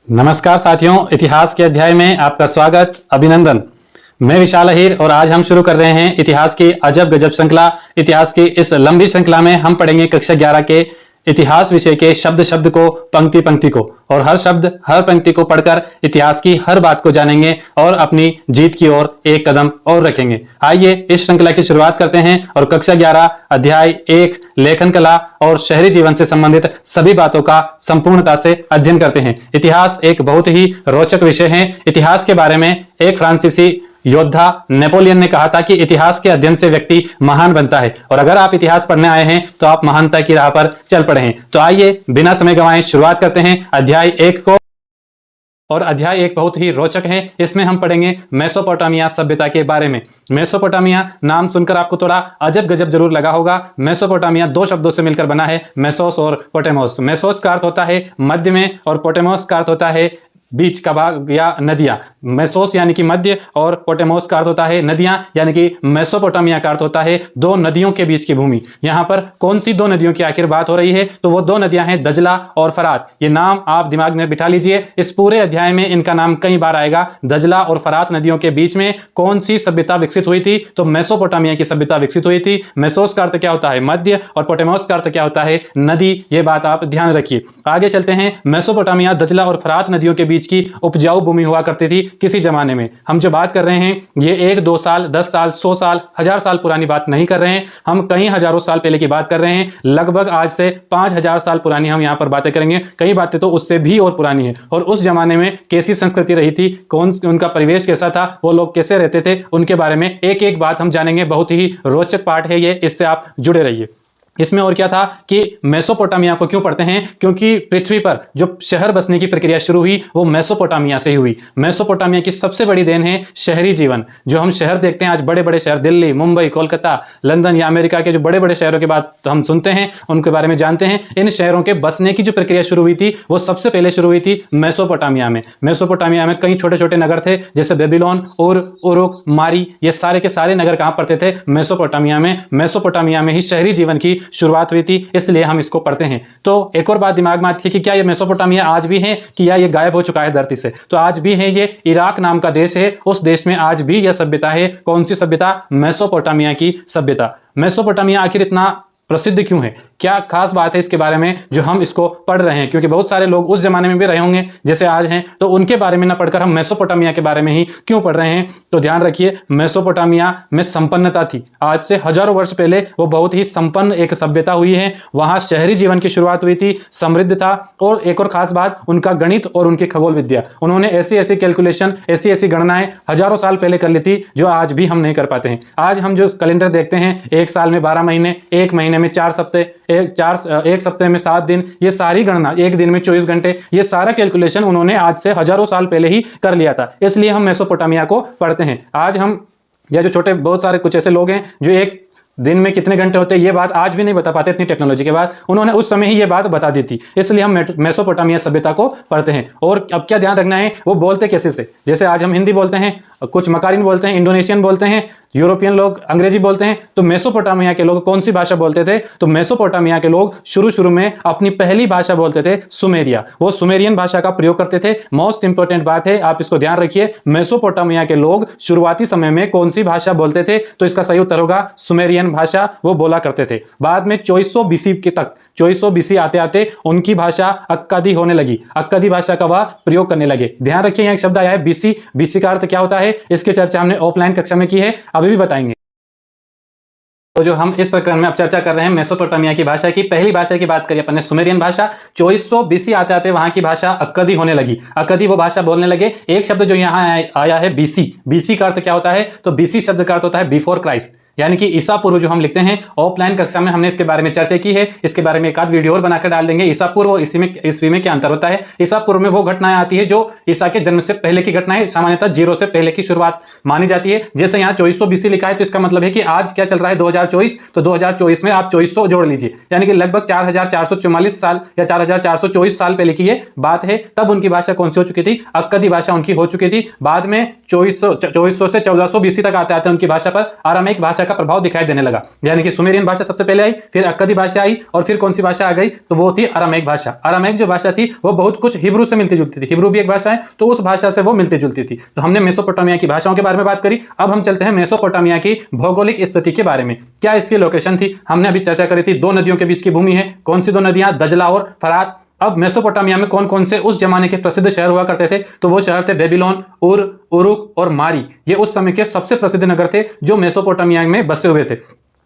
नमस्कार साथियों, इतिहास के अध्याय में आपका स्वागत, अभिनंदन। मैं विशाल अहीर और आज हम शुरू कर रहे हैं इतिहास की अजब गजब श्रृंखला। इतिहास की इस लंबी श्रृंखला में हम पढ़ेंगे कक्षा 11 के इतिहास विषय के शब्द शब्द को, पंक्ति पंक्ति को, और हर शब्द हर पंक्ति को पढ़कर इतिहास की हर बात को जानेंगे और अपनी जीत की ओर एक कदम और रखेंगे। आइए इस श्रृंखला की शुरुआत करते हैं और कक्षा 11 अध्याय 1 लेखन कला और शहरी जीवन से संबंधित सभी बातों का संपूर्णता से अध्ययन करते हैं। इतिहास एक बहुत ही रोचक विषय है। इतिहास के बारे में एक फ्रांसीसी योद्धा नेपोलियन ने कहा था कि इतिहास के अध्ययन से व्यक्ति महान बनता है, और अगर आप इतिहास पढ़ने आए हैं तो आप महानता की राह पर चल पड़े हैं। तो आइए बिना समय गंवाए शुरुआत करते हैं अध्याय 1 को। और अध्याय 1 बहुत ही रोचक है। इसमें हम पढ़ेंगे मेसोपोटामिया सभ्यता के बारे में। मेसोपोटामिया नाम सुनकर आपको थोड़ा अजब गजब जरूर लगा होगा। मेसोपोटामिया दो शब्दों से मिलकर बना है, मेसोस और पोटेमोस। मेसोस का अर्थ होता है मध्य में और पोटेमोस का अर्थ होता है बीच का भाग या नदियां। मेसोस यानी कि मध्य और पोटेमोस का अर्थ होता है नदियां, यानी कि मेसोपोटामिया का अर्थ होता है दो नदियों के बीच की भूमि। यहां पर कौन सी दो नदियों की आखिर बात हो रही है, तो वो दो नदियां हैं दजला और फरात। ये नाम आप दिमाग में बिठा लीजिए। इस पूरे अध्याय में इनका नाम कई बार आएगा। दजला और फरात नदियों के बीच में कौन सी सभ्यता विकसित हुई थी, तो मेसोपोटामिया की सभ्यता विकसित हुई थी। मेसोस का अर्थ क्या होता है मध्य, और पोटेमोस का अर्थ क्या होता है नदी। ये बात आप ध्यान रखिए। आगे चलते हैं। मेसोपोटामिया दजला और फरात नदियों के बीच की उपजाऊ भूमि हुआ करती थी किसी जमाने में। हम जो बात कर रहे हैं ये 1 2 साल 10 साल 100 साल 1000 साल पुरानी बात नहीं कर रहे हैं। हम कई हजारों साल पहले की बात कर रहे हैं। लगभग आज से 5000 साल पुरानी हम यहां पर बातें करेंगे। कई बातें तो उससे भी और पुरानी है। और उस जमाने में कैसी संस्कृति रही थी, कौन उनका परिवेश कैसा था, वो लोग कैसे रहते थे, उनके बारे में एक एक बात हम जानेंगे। बहुत ही रोचक पाठ है ये, इससे आप जुड़े रहिए। इसमें और क्या था कि मेसोपोटामिया को क्यों पढ़ते हैं, क्योंकि पृथ्वी पर जो शहर बसने की प्रक्रिया शुरू हुई वो मेसोपोटामिया से ही हुई। मेसोपोटामिया की सबसे बड़ी देन है शहरी जीवन। जो हम शहर देखते हैं आज, बड़े बड़े शहर दिल्ली, मुंबई, कोलकाता, लंदन या अमेरिका के जो बड़े बड़े शहरों की बात तो हम सुनते हैं, उनके बारे में जानते हैं। इन शहरों के बसने की जो प्रक्रिया शुरू हुई थी वो सबसे पहले शुरू हुई थी मेसोपोटामिया में। मेसोपोटामिया में कई छोटे छोटे नगर थे, जैसे बेबीलोन और उरुक, मारी, ये सारे के सारे नगर कहां पड़ते थे, मेसोपोटामिया में। मेसोपोटामिया में ही शहरी जीवन की शुरुआत हुई थी, इसलिए हम इसको पढ़ते हैं। तो एक और बात दिमाग में आती है कि क्या ये मेसोपोटामिया आज भी है कि या ये गायब हो चुका है धरती से, तो आज भी है। ये इराक नाम का देश है, उस देश में आज भी यह सभ्यता है। कौन सी सभ्यता, मेसोपोटामिया की सभ्यता। मेसोपोटामिया आखिर इतना प्रसिद्ध क्यों है, क्या खास बात है इसके बारे में जो हम इसको पढ़ रहे हैं, क्योंकि बहुत सारे लोग उस जमाने में भी रहे होंगे जैसे आज हैं, तो उनके बारे में ना पढ़कर हम मेसोपोटामिया के बारे में ही क्यों पढ़ रहे हैं। तो ध्यान रखिए, मेसोपोटामिया में संपन्नता थी। आज से हजारों वर्ष पहले वो बहुत ही संपन्न एक सभ्यता हुई है। वहां शहरी जीवन की शुरुआत हुई थी, समृद्ध था। और एक और खास बात, उनका गणित और उनकी खगोल विद्या, उन्होंने ऐसी ऐसी कैलकुलेशन, ऐसी ऐसी गणनाएं हजारों साल पहले कर ली थी जो आज भी हम नहीं कर पाते हैं। आज हम जो कैलेंडर देखते हैं, एक साल में 12 महीने, एक महीने में 4 सप्ते, एक सप्ते में 7 दिन, ये सारी गणना, एक दिन में 24 घंटे, ये सारा कैलकुलेशन उन्होंने आज से हजारों साल पहले ही कर लिया था। इसलिए हम मेसोपोटामिया को पढ़ते हैं। आज हम या जो छोटे बहुत सारे कुछ ऐसे लोग हैं जो एक दिन में कितने घंटे होते हैं ये बात आज भी नहीं बता पाते, इतनी टेक्नोलॉजी के बाद उन्होंने उस समय ही ये बात बता दी थी। इसलिए हम मेसोपोटामिया सभ्यता को पढ़ते हैं। और अब क्या ध्यान रखना है, वो बोलते कैसे से, जैसे आज हम हिंदी बोलते हैं, कुछ मकारिन बोलते हैं, इंडोनेशियन बोलते हैं, यूरोपियन लोग अंग्रेजी बोलते हैं, तो मेसोपोटामिया के लोग कौन सी भाषा बोलते थे, तो मेसोपोटामिया के लोग शुरू में अपनी पहली भाषा बोलते थे सुमेरिया। वो सुमेरियन भाषा का प्रयोग करते थे। मोस्ट इंपोर्टेंट बात है, आप इसको ध्यान रखिए, मेसोपोटामिया के लोग शुरुआती समय में कौन सी भाषा बोलते थे, तो इसका सही उत्तर होगा सुमेरियन भाषा वो बोला करते थे। बाद में 2400 बीसी के तक, 2400 बीसी आते आते उनकी भाषा अक्कादी होने लगी, अक्कादी भाषा का वह प्रयोग करने लगे। ध्यान रखिए यहाँ एक शब्द आया है बीसी। बीसी का अर्थ क्या होता है, इसकी चर्चा हमने ऑफलाइन कक्षा में की है, अभी भी बताएंगे। तो जो हम इस प्रकरण में अब चर्चा कर रहे हैं मेसोपोटामिया की भाषा की, पहली भाषा की बात करिए अपन ने सुमेरियन भाषा। 2400 बीसी आते आते वहां की भाषा अक्कदी होने लगी, अक्कदी वो भाषा बोलने लगे। एक शब्द जो यहाँ आया है बीसी, बीसी का अर्थ क्या होता है, तो बीसी शब्द का अर्थ होता है बिफोर क्राइस्ट, यानी कि ईसा पूर्व जो हम लिखते हैं। ऑफलाइन कक्षा में हमने इसके बारे में चर्चा की है, इसके बारे में एक आध वीडियो और बनाकर डाल देंगे। ईसा पूर्व और ईस्वी में क्या अंतर होता है। ईसा पूर्व में वो घटनाएं आती है जो ईसा के जन्म से पहले की घटनाएं, सामान्यतः 0 से पहले की शुरुआत मानी जाती है। जैसे यहाँ 2400 बीसी लिखा है, तो इसका मतलब है कि आज क्या चल रहा है 2024, तो 2024 में आप 2400 जोड़ लीजिए, यानी कि लगभग 4444 साल या 4424 साल पहले की ये बात है। तब उनकी भाषा कौन सी हो चुकी थी, अक्कदी भाषा उनकी हो चुकी थी। बाद में 2400 से 1400 बीसी तक आते आते उनकी भाषा पर अरामिक भाषा भाषा का प्रभाव दिखाई देने लगा। यानी कि सुमेरियन भाषा सबसे पहले आई, फिर अक्कदी भाषा आई, और फिर कौन सी भाषा आ गई, तो वो थी अरामैक भाषा। अरामैक जो भाषा थी वो बहुत कुछ हिब्रू से मिलती जुलती थी, हिब्रू भी एक भाषा है, तो उस भाषा से वो मिलती जुलती थी। तो हमने मेसोपोटामिया की भाषाओं के बारे में बात करी। अब हम चलते हैं मेसोपोटामिया की भौगोलिक स्थिति के बारे में। क्या इसकी लोकेशन थी, हमने अभी चर्चा करी थी, 2 नदियों के बीच की भूमि है। कौन सी 2 नदियां, दजला और फरात। अब मेसोपोटामिया में कौन कौन से उस जमाने के प्रसिद्ध शहर हुआ करते थे, तो वो शहर थे बेबीलोन, उरुक और मारी। ये उस समय के सबसे प्रसिद्ध नगर थे जो मेसोपोटामिया में बसे हुए थे।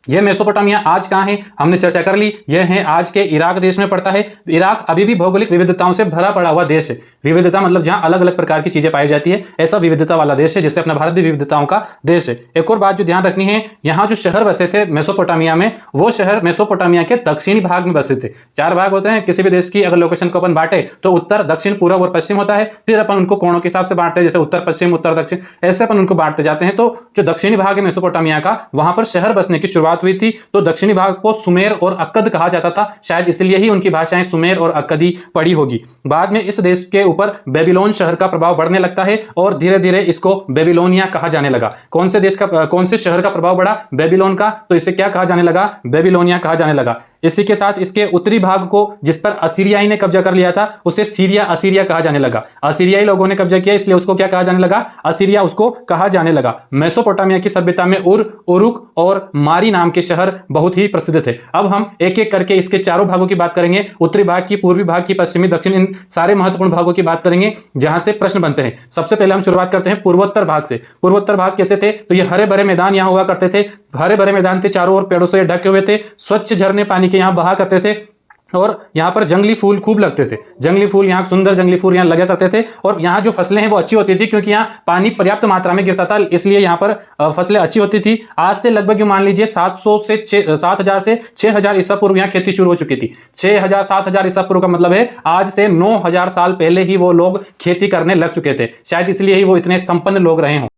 यह मेसोपोटामिया आज कहाँ है, हमने चर्चा कर ली। यह है आज के इराक देश में पड़ता है। इराक अभी भी भौगोलिक विविधताओं से भरा पड़ा हुआ देश है। विविधता मतलब जहां अलग अलग प्रकार की चीजें पाई जाती है, ऐसा विविधता वाला देश है, जैसे अपना भारत भी विविधताओं का देश है। एक और बात जो ध्यान रखनी है, यहाँ जो शहर बसे थे मेसोपोटामिया में, वो शहर मेसोपोटामिया के दक्षिणी भाग में बसे थे। 4 भाग होते हैं किसी भी देश की, अगर लोकेशन को अपन बांटे तो उत्तर, दक्षिण, पूर्व और पश्चिम होता है। फिर अपन उनको कोणों के हिसाब से बांटते हैं, जैसे उत्तर पश्चिम, उत्तर दक्षिण, ऐसे अपन उनको बांटते जाते हैं। तो जो दक्षिणी भाग है मेसोपोटामिया का, वहां पर शहर बसने की शुरुआत हुई थी। तो दक्षिणी भाग को सुमेर और अक्कद कहा जाता था, शायद इसलिए ही उनकी भाषाएं सुमेर और अक्कदी पड़ी होगी। बाद में इस देश के ऊपर बेबीलोन शहर का प्रभाव बढ़ने लगता है और धीरे धीरे इसको बेबीलोनिया कहा जाने लगा। कौन से शहर का प्रभाव बढ़ा, बेबीलोन का, तो इसे क्या कहा जाने लगा, बेबीलोनिया कहा जाने लगा। इसी के साथ इसके उत्तरी भाग को, जिस पर असीरियाई ने कब्जा कर लिया था, उसे सीरिया असीरिया कहा जाने लगा। असीरियाई लोगों ने कब्जा किया, इसलिए उसको क्या कहा जाने लगा, असीरिया उसको कहा जाने लगा। मेसोपोटामिया की सभ्यता में उरुक और मारी नाम के शहर बहुत ही प्रसिद्ध थे। अब हम एक एक करके इसके चारों भागों की बात करेंगे, उत्तरी भाग की, पूर्वी भाग की, पश्चिमी, दक्षिण, इन सारे महत्वपूर्ण भागों की बात करेंगे जहां से प्रश्न बनते हैं। सबसे पहले हम शुरुआत करते हैं पूर्वोत्तर भाग से। पूर्वोत्तर भाग कैसे थे, तो ये हरे भरे मैदान यहाँ हुआ करते थे। हरे भरे मैदान थे, चारों ओर पेड़ों से ढके हुए थे, स्वच्छ झरने पानी के यहाँ बहा करते थे, और यहाँ पर जंगली फूल खूब लगते थे। जंगली फूल यहाँ, सुंदर जंगली फूल यहाँ लगा करते थे। और यहाँ जो फसलें हैं वो अच्छी होती थी, क्योंकि यहाँ पानी पर्याप्त मात्रा में गिरता था, इसलिए यहाँ पर फसलें अच्छी होती थी। आज से लगभग मान लीजिए 7,000 से 6,000 ईसा पूर्व यहाँ खेती शुरू हो चुकी थी। 6,000 7,000 ईसा पूर्व का मतलब है आज से 9,000 साल पहले ही वो लोग खेती करने लग चुके थे। शायद इसलिए ही वो इतने संपन्न लोग रहे हों।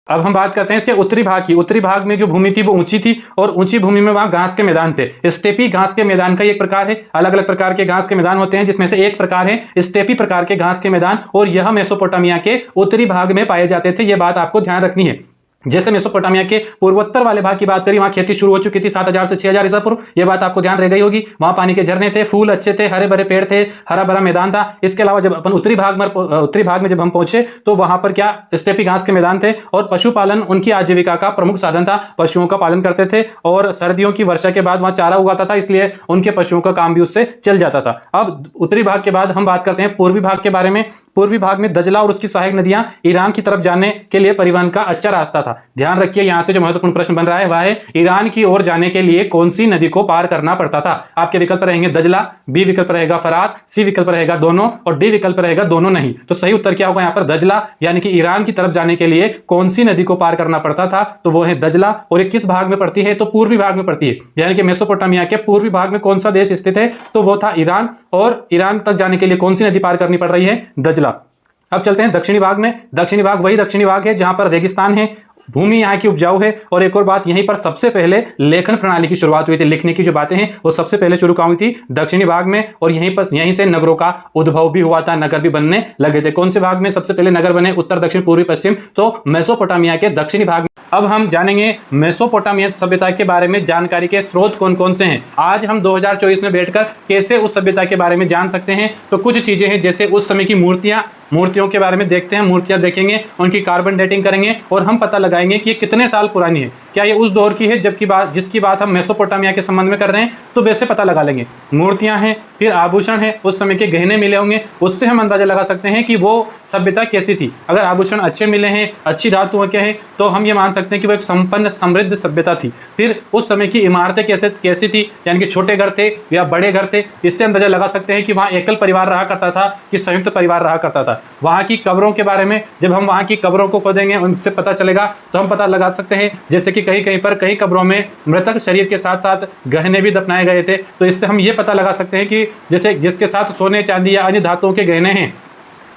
अब हम बात करते हैं इसके उत्तरी भाग की। उत्तरी भाग में जो भूमि थी वो ऊंची थी, और ऊंची भूमि में वहां घास के मैदान थे। स्टेपी घास के मैदान का एक प्रकार है। अलग अलग प्रकार के घास के मैदान होते हैं, जिसमें से एक प्रकार है स्टेपी प्रकार के घास के मैदान, और यह मेसोपोटामिया के उत्तरी भाग में पाए जाते थे। यह बात आपको ध्यान रखनी है। जैसे मेसोपोटामिया के पूर्वोत्तर वाले भाग की बात करी, वहां खेती शुरू हो चुकी थी 7,000 से 6,000 ईसा पूर्व। यह बात आपको ध्यान रह गई होगी। वहां पानी के झरने थे, फूल अच्छे थे, हरे भरे पेड़ थे, हरा भरा मैदान था। इसके अलावा जब अपन उत्तरी भाग में जब हम पहुंचे, तो वहां पर क्या, स्टेपी घास के मैदान थे, और पशुपालन उनकी आजीविका का प्रमुख साधन था। पशुओं का पालन करते थे, और सर्दियों की वर्षा के बाद वहां चारा उगाता था, इसलिए उनके पशुओं का काम भी उससे चल जाता था। अब उत्तरी भाग के बाद हम बात करते हैं पूर्वी भाग के बारे में। पूर्वी भाग में दजला और उसकी सहायक नदियां ईरान की तरफ जाने के लिए परिवहन का अच्छा रास्ता था। ध्यान रखिए, यहां से जो महत्वपूर्ण प्रश्न बन रहा है वह है ईरान की ओर जाने के लिए कौन सी नदी को पार करना पड़ता था। आपके विकल्प रहेंगे दजला, बी विकल्प रहेगा फरात, सी विकल्प रहेगा दोनों, और डी विकल्प रहेगा दोनों नहीं। तो सही उत्तर क्या होगा यहाँ पर, दजला। यानी कि ईरान की तरफ जाने के लिए कौन सी नदी को पार करना पड़ता था, तो वो है दजला। और ये किस भाग में पड़ती है, तो पूर्वी भाग में पड़ती है। यानी कि मेसोपोटामिया के पूर्वी भाग में कौन सा देश स्थित है, तो वो था ईरान। और ईरान तक जाने के लिए कौन सी नदी पार करनी पड़ रही है, दजला। अब चलते हैं दक्षिणी भाग में। दक्षिणी भाग वही दक्षिणी भाग है जहां पर रेगिस्तान है, भूमि यहाँ की उपजाऊ है। और एक और बात, यहीं पर सबसे पहले लेखन प्रणाली की शुरुआत हुई थी। लिखने की जो बातें हैं वो सबसे पहले शुरू हुई थी दक्षिणी भाग में, और यहीं से नगरों का उद्भव भी हुआ था, नगर भी बनने लगे थे। कौन से भाग में सबसे पहले नगर बने, उत्तर, दक्षिण, पूर्वी, पश्चिम, तो मेसोपोटामिया के दक्षिणी भाग में। अब हम जानेंगे मेसोपोटामिया सभ्यता के बारे में जानकारी के स्रोत कौन कौन से हैं। आज हम 2024 में बैठकर कैसे उस सभ्यता के बारे में जान सकते हैं, तो कुछ चीजें हैं, जैसे उस समय की मूर्तियों के बारे में देखते हैं। मूर्तियां देखेंगे, उनकी कार्बन डेटिंग करेंगे, और हम पता लगाएंगे कि ये कितने साल पुरानी है। क्या ये उस दौर की है जिसकी बात हम मेसोपोटामिया के संबंध में कर रहे हैं, तो वैसे पता लगा लेंगे। मूर्तियां हैं, फिर आभूषण है, उस समय के गहने मिले होंगे, उससे हम अंदाजा लगा सकते हैं कि वो सभ्यता कैसी थी। अगर आभूषण अच्छे मिले हैं, अच्छी धातुओं के हैं, तो हम ये मान सकते हैं कि वो एक संपन्न समृद्ध सभ्यता थी। फिर उस समय की इमारतें कैसी थी, यानी कि छोटे घर थे या बड़े घर थे, इससे अंदाजा लगा सकते हैं कि वहाँ एकल परिवार रहा करता था कि संयुक्त परिवार रहा करता था। वहाँ की कब्रों के बारे में, जब हम वहाँ की कब्रों को खोदेंगे, उनसे पता चलेगा, तो हम पता लगा सकते हैं, जैसे कि कई कब्रों में मृतक शरीर के साथ साथ गहने भी दफनाए गए थे। तो इससे हम ये पता लगा सकते हैं कि जैसे जिसके साथ सोने, चांदी या अन्य धातुओं के गहने हैं,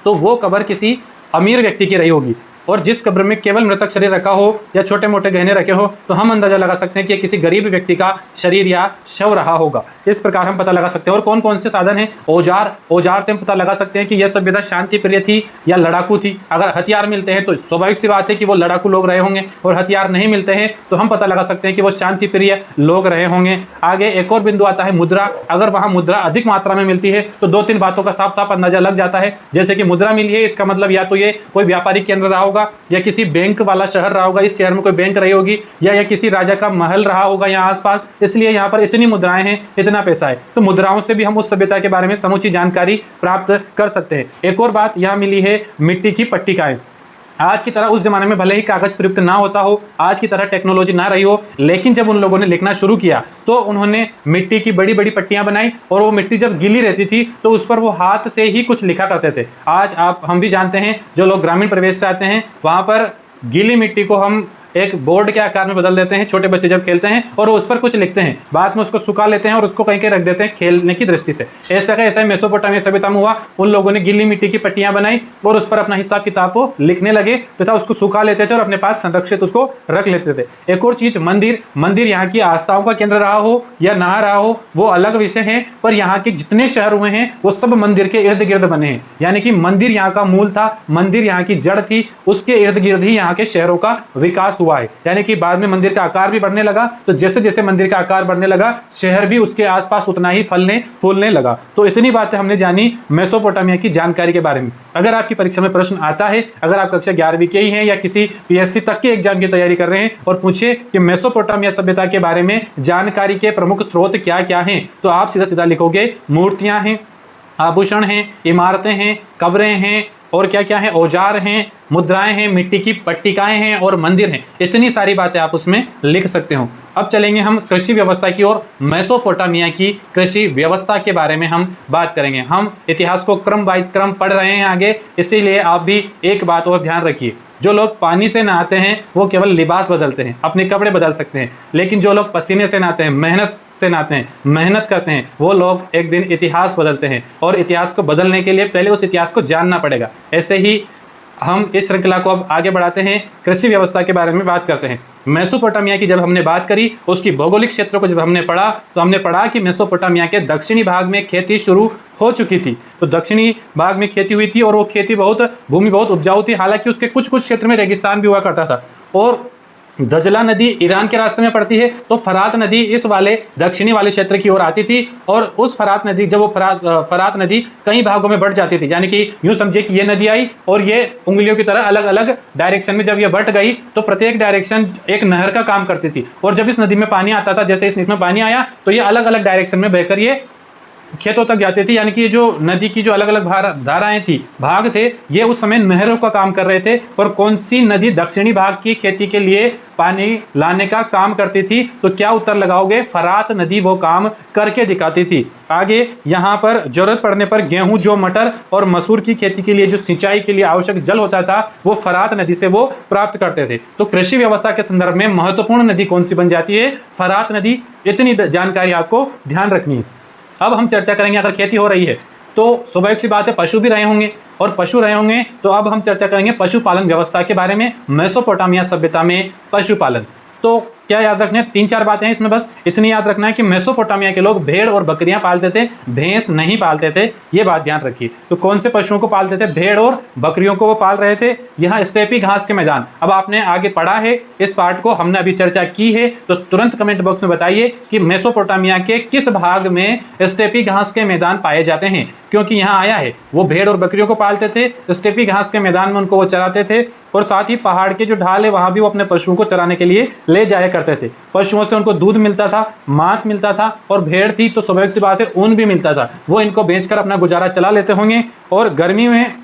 तो वो कब्र किसी अमीर व्यक्ति की रही होगी। और जिस कब्र में केवल मृतक शरीर रखा हो या छोटे मोटे गहने रखे हो तो हम अंदाजा लगा सकते हैं कि किसी गरीब व्यक्ति का शरीर या शव रहा होगा। इस प्रकार हम पता लगा सकते हैं। और कौन कौन से साधन हैं? औजार से हम पता लगा सकते हैं कि यह सभ्यता शांति प्रिय थी या लड़ाकू थी। अगर हथियार मिलते हैं तो स्वाभाविक सी बात है कि वो लड़ाकू लोग रहे होंगे, और हथियार नहीं मिलते हैं तो हम पता लगा सकते हैं कि वो शांति प्रिय लोग रहे होंगे। आगे एक और बिंदु आता है मुद्रा। अगर वहां मुद्रा अधिक मात्रा में मिलती है तो 2-3 बातों का साफ साफ अंदाजा लग जाता है। जैसे कि मुद्रा मिली है, इसका मतलब या तो ये कोई व्यापारिक केंद्र रहा होगा, या किसी बैंक वाला शहर रहा होगा, इस शहर में कोई बैंक रही होगी, या किसी राजा का महल रहा होगा यहाँ आसपास, इसलिए यहाँ पर इतनी मुद्राएं हैं, इतना पैसा है। तो मुद्राओं से भी हम उस सभ्यता के बारे में समूची जानकारी प्राप्त कर सकते हैं। एक और बात यहाँ मिली है, मिट्टी की पट्टिकाएं। आज की तरह उस जमाने में भले ही कागज प्रयुक्त ना होता हो, आज की तरह टेक्नोलॉजी ना रही हो, लेकिन जब उन लोगों ने लिखना शुरू किया तो उन्होंने मिट्टी की बड़ी बड़ी पट्टियां बनाई, और वो मिट्टी जब गीली रहती थी तो उस पर वो हाथ से ही कुछ लिखा करते थे। आज हम भी जानते हैं, जो लोग ग्रामीण प्रदेश से आते हैं वहां पर गीली मिट्टी को हम एक बोर्ड के आकार में बदल देते हैं। छोटे बच्चे जब खेलते हैं और उस पर कुछ लिखते हैं, बाद में उसको सुखा लेते हैं और उसको कहीं रख देते हैं खेलने की दृष्टि से। ऐसा ही मेसोपोटामिया सभ्यता में हुआ। उन लोगों ने गीली मिट्टी की पट्टियां बनाई और उस पर अपना हिसाब किताब को लिखने लगे तथा उसको सुखा लेते थे और अपने पास संरक्षित उसको रख लेते थे। एक और चीज, मंदिर यहाँ की आस्थाओं का केंद्र रहा हो या ना रहा हो वो अलग विषय है, पर यहाँ के जितने शहर हुए हैं वो सब मंदिर के इर्द गिर्द बने हैं। यानी कि मंदिर यहाँ का मूल था, मंदिर यहाँ की जड़ थी, उसके इर्द गिर्द ही यहाँ के शहरों का विकास हुआ है। यानी कि बाद में मंदिर का आकार भी बढ़ने लगा, तो जैसे जैसे मंदिर का आकार बढ़ने लगा शहर भी उसके आसपास उतना ही फलने फूलने लगा। तो इतनी बातें हमने जानी मेसोपोटामिया की जानकारी के बारे में। अगर आपकी परीक्षा में प्रश्न आता है, अगर आप कक्षा 11वीं के ही हैं या किसी पीएससी तक के एग्जाम की तैयारी कर रहे हैं और पूछे कि मेसोपोटामिया सभ्यता के बारे में जानकारी के प्रमुख स्रोत क्या क्या हैं, तो आप सीधा सीधा लिखोगे मूर्तियां हैं, आभूषण हैं, इमारतें हैं, कब्रें हैं, और क्या क्या है, औजार हैं, मुद्राएं हैं, मिट्टी की पट्टिकाएं हैं और मंदिर हैं। इतनी सारी बातें आप उसमें लिख सकते हो। अब चलेंगे हम कृषि व्यवस्था की ओर। मेसोपोटामिया की कृषि व्यवस्था के बारे में हम बात करेंगे। हम इतिहास को क्रम वाइज क्रम पढ़ रहे हैं आगे, इसीलिए आप भी एक बात और ध्यान रखिए। जो लोग पानी से नहाते हैं वो केवल लिबास बदलते हैं, अपने कपड़े बदल सकते हैं, लेकिन जो लोग पसीने से नहाते हैं, मेहनत से नहाते हैं, मेहनत करते हैं, वो लोग एक दिन इतिहास बदलते हैं। और इतिहास को बदलने के लिए पहले उस इतिहास को जानना पड़ेगा। ऐसे ही हम इस श्रृंखला को अब आगे बढ़ाते हैं, कृषि व्यवस्था के बारे में बात करते हैं। मेसोपोटामिया की जब हमने बात करी, उसकी भौगोलिक क्षेत्रों को जब हमने पढ़ा तो हमने पढ़ा कि मेसोपोटामिया के दक्षिणी भाग में खेती शुरू हो चुकी थी। तो दक्षिणी भाग में खेती हुई थी और वो खेती भूमि बहुत उपजाऊ थी। हालांकि उसके कुछ कुछ क्षेत्र में रेगिस्तान भी हुआ करता था। और दजला नदी ईरान के रास्ते में पड़ती है, तो फरात नदी इस वाले दक्षिणी वाले क्षेत्र की ओर आती थी। और उस फरात नदी, जब वो फरात नदी कई भागों में बढ़ जाती थी, यानी कि यूं समझिए कि ये नदी आई और ये उंगलियों की तरह अलग अलग डायरेक्शन में जब ये बढ़ गई तो प्रत्येक डायरेक्शन एक नहर का काम करती थी। और जब इस नदी में पानी आता था, जैसे इसमें पानी आया तो ये अलग अलग डायरेक्शन में बहकर ये खेतों तक जाते थे। यानी कि ये जो नदी की जो अलग अलग धाराएं थी, भाग थे, ये उस समय नहरों का काम कर रहे थे। और कौन सी नदी दक्षिणी भाग की खेती के लिए पानी लाने का काम करती थी? तो क्या उत्तर लगाओगे? फरात नदी वो काम करके दिखाती थी। आगे यहाँ पर जरूरत पड़ने पर गेहूं, जौ, मटर और मसूर की खेती के लिए जो सिंचाई के लिए आवश्यक जल होता था वो फरात नदी से वो प्राप्त करते थे। तो कृषि व्यवस्था के संदर्भ में महत्वपूर्ण नदी कौन सी बन जाती है? फरात नदी। इतनी जानकारी आपको ध्यान रखनी है। अब हम चर्चा करेंगे, अगर खेती हो रही है तो स्वाभाविक सी बात है पशु भी रहे होंगे, और पशु रहे होंगे तो अब हम चर्चा करेंगे पशुपालन व्यवस्था के बारे में। मेसोपोटामिया सभ्यता में पशुपालन, तो क्या याद रखना है? 3-4 बातें हैं इसमें, बस इतनी याद रखना है कि मेसोपोटामिया के लोग भेड़ और बकरियां पालते थे, भैंस नहीं पालते थे। ये बात ध्यान रखिए। तो कौन से पशुओं को पालते थे? भेड़ और बकरियों को वो पाल रहे थे। यहाँ स्टेपी घास के मैदान, अब आपने आगे पढ़ा है इस पार्ट को, हमने अभी चर्चा की है, तो तुरंत कमेंट बॉक्स में बताइए कि मेसोपोटामिया के किस भाग में स्टेपी घास के मैदान पाए जाते हैं। क्योंकि यहाँ आया है, वो भेड़ और बकरियों को पालते थे, स्टेपी घास के मैदान में उनको वो चराते थे, और साथ ही पहाड़ के जो ढाल है वहां भी वो अपने पशुओं को चराने के लिए ले जाया करते थे। पशुओं से उनको दूध मिलता था, मांस मिलता था, और भेड़ थी तो स्वाभाविक सी बात है ऊन भी मिलता था। वो इनको बेचकर अपना गुजारा चला लेते होंगे। और गर्मी में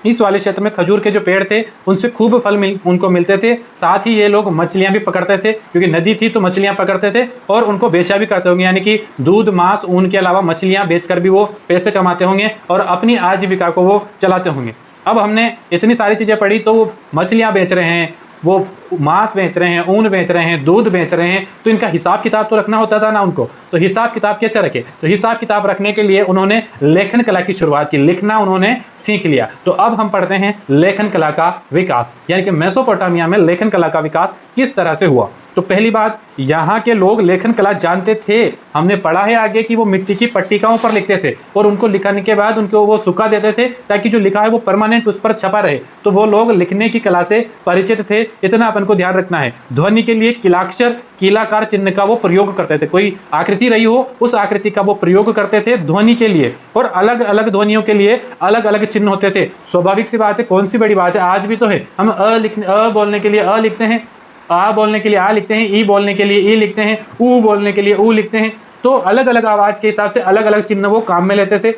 इस वाले क्षेत्र में खजूर के जो पेड़ थे उनसे खूब फल उनको मिलते थे। साथ ही ये लोग मछलियां भी पकड़ते थे, क्योंकि नदी थी तो मछलियां पकड़ते थे और उनको बेचा भी करते होंगे। यानी कि दूध, मांस, ऊन के अलावा मछलियां बेचकर भी वो पैसे कमाते होंगे और अपनी आजीविका को वो चलाते होंगे। अब हमने इतनी सारी चीज़ें पढ़ी, तो वो मछलियाँ बेच रहे हैं, वो मांस बेच रहे हैं, ऊन बेच रहे हैं, दूध बेच रहे हैं, तो इनका हिसाब किताब तो रखना होता था ना उनको। तो हिसाब किताब कैसे रखे? तो हिसाब किताब रखने के लिए उन्होंने लेखन कला की शुरुआत की, लिखना उन्होंने सीख लिया। तो अब हम पढ़ते हैं लेखन कला का विकास, यानी कि मेसोपोटामिया में लेखन कला का विकास किस तरह से हुआ। तो पहली बात, यहाँ के लोग लेखन कला जानते थे। हमने पढ़ा है आगे कि वो मिट्टी की पट्टिकाओं पर लिखते थे और उनको लिखने के बाद उनको वो सुखा देते थे ताकि जो लिखा है वो परमानेंट उस पर छपा रहे। तो वो लोग लिखने की कला से परिचित थे, इतना अपन को ध्यान रखना है। ध्वनि के लिए किलाक्षर, कीलाकार चिन्ह का वो प्रयोग करते थे। कोई आकृति रही हो उस आकृति का वो प्रयोग करते थे ध्वनि के लिए, और अलग अलग ध्वनियों के लिए अलग अलग चिन्ह होते थे। स्वाभाविक सी बात है, कौन सी बड़ी बात है, आज भी तो है। हम अ बोलने के लिए अ लिखते हैं, आ बोलने के लिए आ लिखते हैं, ई बोलने के लिए ई लिखते हैं, ऊ बोलने के लिए ऊ लिखते हैं। तो अलग अलग आवाज़ के हिसाब से अलग अलग चिन्ह वो काम में लेते थे।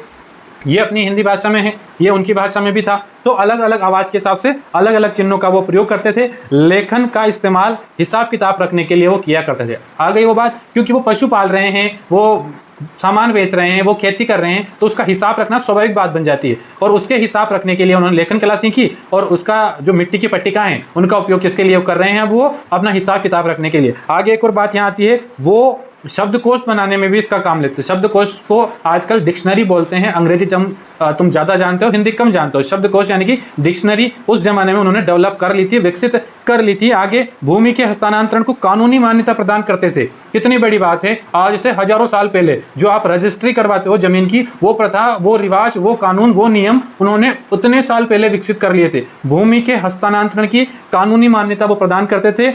ये अपनी हिंदी भाषा में है, ये उनकी भाषा में भी था। तो अलग अलग आवाज़ के हिसाब से अलग अलग चिन्हों का वो प्रयोग करते थे। लेखन का इस्तेमाल हिसाब किताब रखने के लिए वो किया करते थे। आ गई वो बात, क्योंकि वो पशु पाल रहे हैं, वो सामान बेच रहे हैं, वो खेती कर रहे हैं, तो उसका हिसाब रखना स्वाभाविक बात बन जाती है। और उसके हिसाब रखने के लिए उन्होंने लेखन कला सीखी, और उसका जो मिट्टी की पट्टिकाएं हैं उनका उपयोग किसके लिए कर रहे हैं, वो अपना हिसाब किताब रखने के लिए। आगे एक और बात यहाँ आती है, वो शब्दकोश बनाने में भी इसका काम लेते हैं। शब्दकोश को आजकल डिक्शनरी बोलते हैं, अंग्रेजी तुम ज़्यादा जानते हो, हिंदी कम जानते हो। शब्दकोश यानी कि डिक्शनरी उस जमाने में उन्होंने डेवलप कर ली थी, विकसित कर ली थी। आगे भूमि के हस्तांतरण को कानूनी मान्यता प्रदान करते थे। कितनी बड़ी बात है, आज से हजारों साल पहले जो आप रजिस्ट्री करवाते हो जमीन की, वो प्रथा, वो रिवाज, वो कानून, वो नियम उन्होंने उतने साल पहले विकसित कर लिए थे। भूमि के हस्तांतरण की कानूनी मान्यता वो प्रदान करते थे।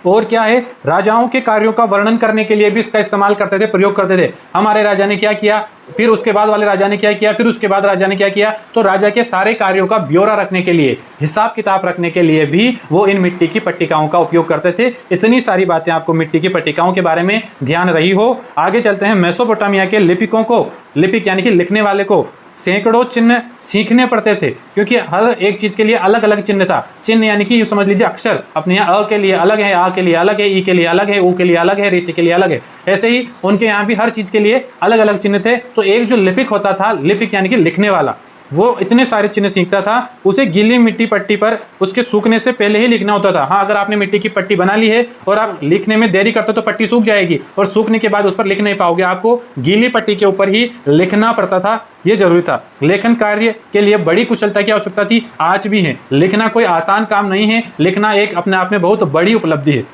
और क्या है, राजाओं के कार्यों का वर्णन करने के लिए भी इसका इस्तेमाल करते थे, प्रयोग करते थे। हमारे राजा ने क्या किया, फिर उसके बाद वाले राजा ने क्या किया, फिर उसके बाद राजा ने क्या किया। तो राजा के सारे कार्यों का ब्यौरा रखने के लिए, हिसाब किताब रखने के लिए भी वो इन मिट्टी की पट्टिकाओं का उपयोग करते थे। इतनी सारी बातें आपको मिट्टी की पट्टिकाओं के बारे में ध्यान रही हो। आगे चलते हैं, मेसोपोटामिया के लिपिकों को, लिपिक यानी कि लिखने वाले को सैकड़ों चिन्ह सीखने पड़ते थे, क्योंकि हर एक चीज के लिए अलग अलग चिन्ह था। चिन्ह यानी कि यूँ समझ लीजिए अक्षर, अपने यहाँ अ के लिए अलग है, आ के लिए अलग है, ई के लिए अलग है, ऊ के लिए अलग है, ऋषि के लिए अलग है। ऐसे ही उनके यहाँ भी हर चीज के लिए अलग अलग चिन्ह थे। तो एक जो लिपिक होता था, लिपिक यानी कि लिखने वाला, वो इतने सारे चिन्ह सीखता था। उसे गीली मिट्टी पट्टी पर उसके सूखने से पहले ही लिखना होता था। हाँ, अगर आपने मिट्टी की पट्टी बना ली है और आप लिखने में देरी करते हो तो पट्टी सूख जाएगी और सूखने के बाद उस पर लिख नहीं पाओगे। आपको गीली पट्टी के ऊपर ही लिखना पड़ता था, ये जरूरी था। लेखन कार्य के लिए बड़ी कुशलता की आवश्यकता थी, आज भी है। लिखना कोई आसान काम नहीं है, लिखना एक अपने आप में बहुत बड़ी उपलब्धि है।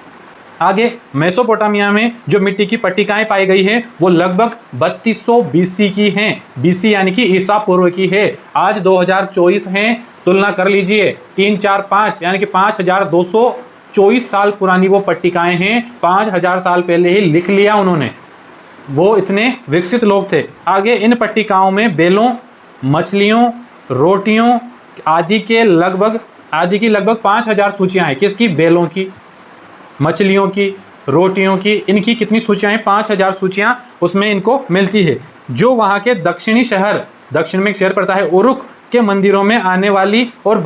आगे मेसोपोटामिया में जो मिट्टी की पट्टिकाएं पाई गई हैं वो लगभग 3200 बीसी की हैं। बीसी यानी कि ईसा पूर्व की है। आज 2024 हैं, तुलना कर लीजिए, 3 4 5 यानी कि 5224 साल पुरानी वो पट्टिकाएं हैं। 5000 साल पहले ही लिख लिया उन्होंने, वो इतने विकसित लोग थे। आगे इन पट्टिकाओं में बेलों, मछलियों, रोटियों आदि की लगभग 5000 सूचियाँ हैं। किसकी? बेलों की, मछलियों की, रोटियों की, इनकी कितनी सूचियाँ हैं? 5000 सूचियाँ उसमें इनको मिलती है। जो वहाँ के दक्षिणी शहर, दक्षिण में एक शहर पड़ता है उरुक, के मंदिरों में आने वाली और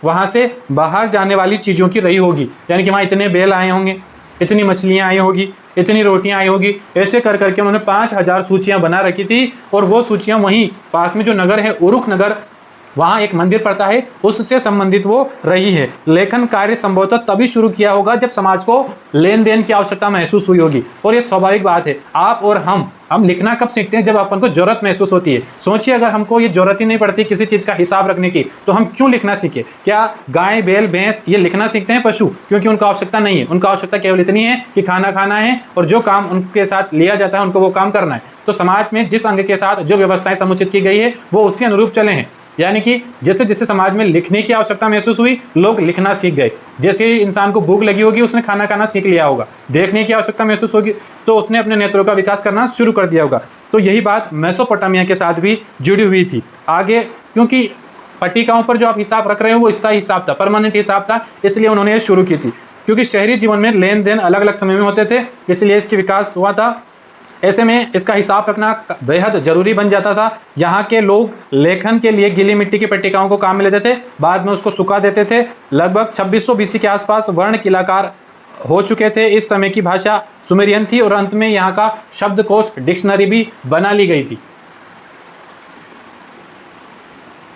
वहाँ से बाहर जाने वाली चीज़ों की रही होगी। यानी कि वहाँ इतने बेल आए होंगे, इतनी मछलियाँ आई होगी, इतनी रोटियाँ आई होगी। ऐसे कर करके उन्होंने 5000 सूचियाँ बना रखी थी। और वो सूचियाँ वहीं पास में जो नगर है उरुक नगर, वहाँ एक मंदिर पड़ता है, उससे संबंधित वो रही है। लेखन कार्य संभवतः तभी शुरू किया होगा जब समाज को लेन देन की आवश्यकता महसूस हुई होगी। और ये स्वाभाविक बात है। आप और हम लिखना कब सीखते हैं? जब अपन को जरूरत महसूस होती है। सोचिए, अगर हमको ये जरूरत ही नहीं पड़ती किसी चीज़ का हिसाब रखने की, तो हम क्यों लिखना सीखे? क्या गाय, बैल, भैंस ये लिखना सीखते हैं पशु? क्योंकि उनका आवश्यकता नहीं है। उनका आवश्यकता केवल इतनी है कि खाना खाना है और जो काम उनके साथ लिया जाता है उनको वो काम करना है। तो समाज में जिस अंग के साथ जो व्यवस्थाएं समुचित की गई है वो उसके अनुरूप चले हैं। यानी कि जैसे जैसे समाज में लिखने की आवश्यकता महसूस हुई, लोग लिखना सीख गए। जैसे इंसान को भूख लगी होगी, उसने खाना खाना सीख लिया होगा। देखने की आवश्यकता महसूस होगी तो उसने अपने नेत्रों का विकास करना शुरू कर दिया होगा। तो यही बात मेसोपोटामिया के साथ भी जुड़ी हुई थी। आगे क्योंकि पट्टिकाओं पर जो आप हिसाब रख रहे हो वो स्थायी हिसाब था, परमानेंट हिसाब था, इसलिए उन्होंने ये शुरू की थी। क्योंकि शहरी जीवन में लेन देन अलग अलग समय में होते थे, इसलिए इसके विकास हुआ था। ऐसे में इसका हिसाब रखना बेहद जरूरी बन जाता था। यहाँ के लोग लेखन के लिए गीली मिट्टी की पट्टिकाओं को काम में लेते थे, बाद में उसको सुखा देते थे। लगभग 2600 बीसी के आसपास वर्ण किलाकार हो चुके थे। इस समय की भाषा सुमेरियन थी और अंत में यहाँ का शब्दकोश, डिक्शनरी भी बना ली गई थी।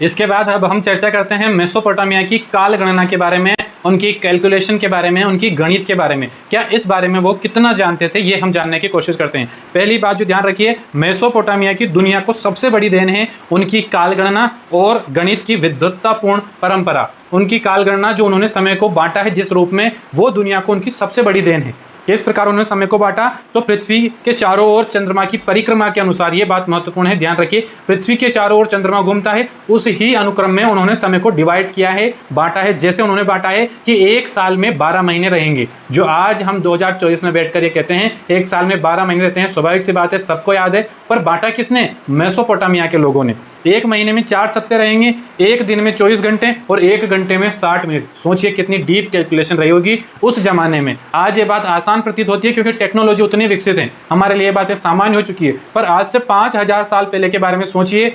इसके बाद अब हम चर्चा करते हैं मेसोपोटामिया की काल गणना के बारे में। उनकी कैलकुलेशन के बारे में, उनकी गणित के बारे में, क्या इस बारे में वो कितना जानते थे, ये हम जानने की कोशिश करते हैं। पहली बात जो ध्यान रखिए, मेसोपोटामिया की दुनिया को सबसे बड़ी देन है उनकी कालगणना और गणित की विद्वत्तापूर्ण परंपरा। उनकी कालगणना जो उन्होंने समय को बांटा है जिस रूप में, वो दुनिया को उनकी सबसे बड़ी देन है। किस प्रकार उन्होंने समय को बांटा, तो पृथ्वी के चारों ओर चंद्रमा की परिक्रमा के अनुसार। ये बात महत्वपूर्ण है, ध्यान रखिए, पृथ्वी के चारों ओर चंद्रमा घूमता है, उस ही अनुक्रम में उन्होंने समय को डिवाइड किया है, बांटा है। जैसे उन्होंने बांटा है कि एक साल में 12 महीने रहेंगे, जो आज हम 2024 में बैठकर ये कहते हैं एक साल में 12 महीने रहते हैं, स्वाभाविक सी बात है, सबको याद है, पर बांटा किसने, मेसोपोटामिया के लोगों ने। एक महीने में 4 सप्ताह रहेंगे, एक दिन में 24 घंटे और एक घंटे में 60 मिनट। सोचिए कितनी डीप कैलकुलेशन रही होगी उस जमाने में। आज ये बात आसान प्रतीत होती है क्योंकि टेक्नोलॉजी उतनी विकसित है, हमारे लिए बातें सामान्य हो चुकी है, पर आज से 5000 साल पहले के बारे में सोचिए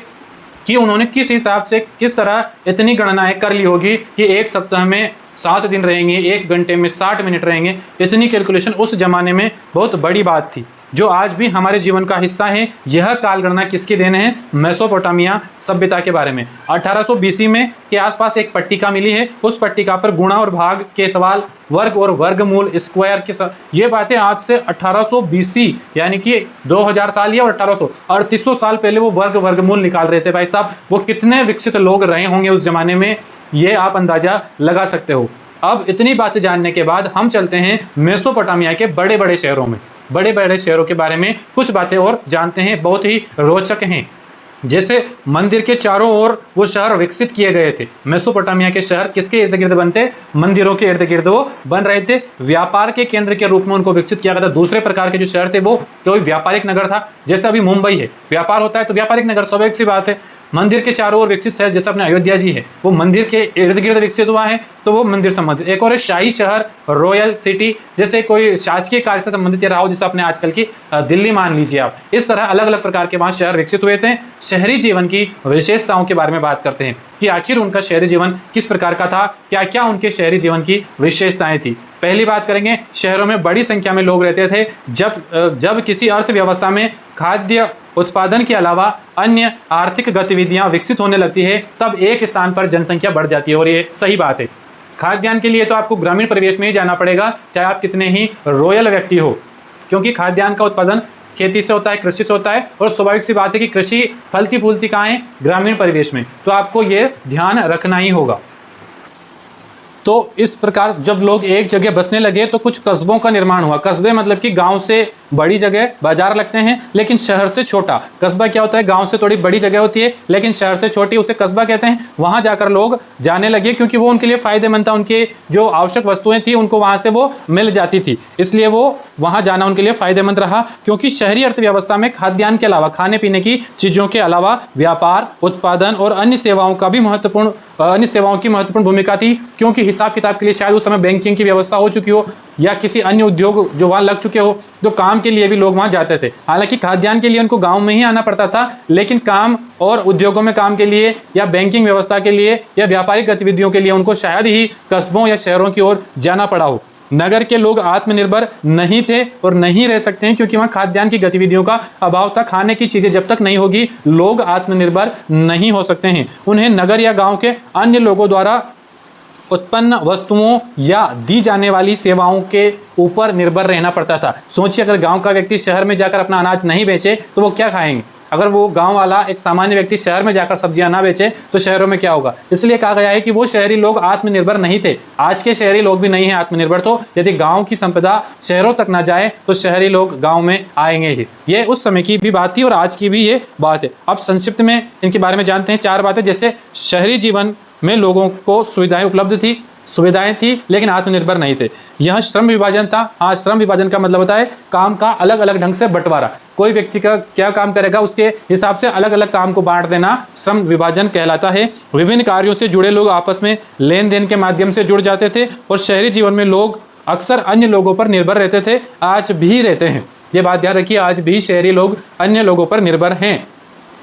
कि उन्होंने किस हिसाब से, किस तरह इतनी गणनाएं कर ली होगी कि एक सप्ताह में 7 दिन रहेंगे, एक घंटे में 60 मिनट रहेंगे। इतनी कैलकुलेशन उस जमाने में बहुत बड़ी बात थी, जो आज भी हमारे जीवन का हिस्सा है। यह कालगणना किसकी देन है, मेसोपोटामिया सभ्यता के बारे में। 1800 बीसी में के आसपास एक पट्टिका मिली है, उस पट्टिका पर गुणा और भाग के सवाल, वर्ग और वर्गमूल, स्क्वायर के ये बातें आज से 1800 बीसी यानी कि 2000 साल या 1800 3800 साल पहले वो वर्गमूल निकाल रहे थे। भाई साहब, वो कितने विकसित लोग रहे होंगे उस जमाने में, ये आप अंदाजा लगा सकते हो। अब इतनी बातें जानने के बाद हम चलते हैं मेसोपोटामिया के बड़े बड़े शहरों में। बड़े बड़े शहरों के बारे में कुछ बातें और जानते हैं, बहुत ही रोचक हैं। जैसे मंदिर के चारों ओर वो शहर विकसित किए गए थे। मेसोपोटामिया के शहर किसके इर्द गिर्द बनते, मंदिरों के इर्द गिर्द वो बन रहे थे। व्यापार के केंद्र के रूप में उनको विकसित किया गया था। दूसरे प्रकार के जो शहर थे वो कोई व्यापारिक नगर था, जैसे अभी मुंबई है, व्यापार होता है तो व्यापारिक नगर, स्वाभाविक सी बात है। मंदिर के चारों ओर विकसित शहर, जैसे अपने अयोध्या जी है, वो मंदिर के इर्द गिर्द विकसित हुआ है, तो वो मंदिर संबंधित। एक और है शाही शहर, रॉयल सिटी, जैसे कोई शासकीय कार्य से संबंधित रहा हो, जैसे अपने आजकल की दिल्ली मान लीजिए आप। इस तरह अलग अलग प्रकार के वहाँ शहर विकसित हुए थे। शहरी जीवन की विशेषताओं के बारे में बात करते हैं कि आखिर उनका शहरी जीवन किस प्रकार का था, क्या क्या उनके शहरी जीवन की विशेषताएं थी। पहली बात करेंगे, शहरों में बड़ी संख्या में लोग रहते थे। जब किसी अर्थव्यवस्था में खाद्य उत्पादन के अलावा अन्य आर्थिक गतिविधियां विकसित होने लगती है, तब एक स्थान पर जनसंख्या बढ़ जाती है, और ये सही बात है। खाद्यान्न के लिए तो आपको ग्रामीण परिवेश में ही जाना पड़ेगा, चाहे आप कितने ही रॉयल व्यक्ति हो, क्योंकि खाद्यान्न का उत्पादन खेती से होता है, कृषि से होता है, और स्वाभाविक सी बात है कि कृषि फलती फूलती कहाँ है, ग्रामीण परिवेश में। तो आपको ये ध्यान रखना ही होगा। तो इस प्रकार जब लोग एक जगह बसने लगे तो कुछ कस्बों का निर्माण हुआ। कस्बे मतलब कि गांव से बड़ी जगह बाजार लगते हैं, लेकिन शहर से छोटा। कस्बा क्या होता है, गांव से थोड़ी बड़ी जगह होती है लेकिन शहर से छोटी, उसे कस्बा कहते हैं। वहां जाकर लोग जाने लगे क्योंकि वो उनके लिए फायदेमंद था, उनके जो आवश्यक वस्तुएं थी उनको वहां से वो मिल जाती थी, इसलिए वो वहां जाना उनके लिए फायदेमंद रहा। क्योंकि शहरी अर्थव्यवस्था में खाद्यान्न के अलावा, खाने पीने की चीजों के अलावा व्यापार, उत्पादन और अन्य सेवाओं की महत्वपूर्ण भूमिका थी। क्योंकि हिसाब किताब के लिए शायद उस समय बैंकिंग की व्यवस्था हो चुकी हो या किसी अन्य उद्योग जो वहां लग चुके हो, तो काम के लिए भी लोग वहां जाते थे। हालांकि खाद्यान्न के लिए उनको गांव में ही आना पड़ता था, लेकिन काम और उद्योगों में काम के लिए या बैंकिंग व्यवस्था के लिए या व्यापारिक गतिविधियों के लिए उनको शायद ही कस्बों या शहरों की ओर जाना पड़ा हो। नगर के लोग आत्मनिर्भर नहीं थे और नहीं रह सकते हैं, क्योंकि वहां खाद्यान्न की गतिविधियों का अभाव था। खाने की चीजें जब तक नहीं होगी, लोग आत्मनिर्भर नहीं हो सकते हैं। उन्हें नगर या गांव के अन्य लोगों द्वारा उत्पन्न वस्तुओं या दी जाने वाली सेवाओं के ऊपर निर्भर रहना पड़ता था। सोचिए, अगर गांव का व्यक्ति शहर में जाकर अपना अनाज नहीं बेचे तो वो क्या खाएंगे। अगर वो गांव वाला एक सामान्य व्यक्ति शहर में जाकर सब्जियां ना बेचे तो शहरों में क्या होगा। इसलिए कहा गया है कि वो शहरी लोग आत्मनिर्भर नहीं थे। आज के शहरी लोग भी नहीं हैं आत्मनिर्भर। तो यदि गांव की संपदा शहरों तक ना जाए तो शहरी लोग गांव में आएंगे ही। ये उस समय की भी बात थी और आज की भी ये बात है। अब संक्षिप्त में इनके बारे में जानते हैं। 4 बातें, जैसे शहरी जीवन में लोगों को सुविधाएं उपलब्ध थी, सुविधाएं थी लेकिन आत्मनिर्भर नहीं थे। यह श्रम विभाजन था। हाँ, श्रम विभाजन का मतलब होता है काम का अलग अलग ढंग से बंटवारा। कोई व्यक्ति का क्या काम करेगा उसके हिसाब से अलग अलग काम को बांट देना श्रम विभाजन कहलाता है। विभिन्न कार्यों से जुड़े लोग आपस में लेन देन के माध्यम से जुड़ जाते थे और शहरी जीवन में लोग अक्सर अन्य लोगों पर निर्भर रहते थे, आज भी रहते हैं। ये बात ध्यान रखिए, आज भी शहरी लोग अन्य लोगों पर निर्भर हैं।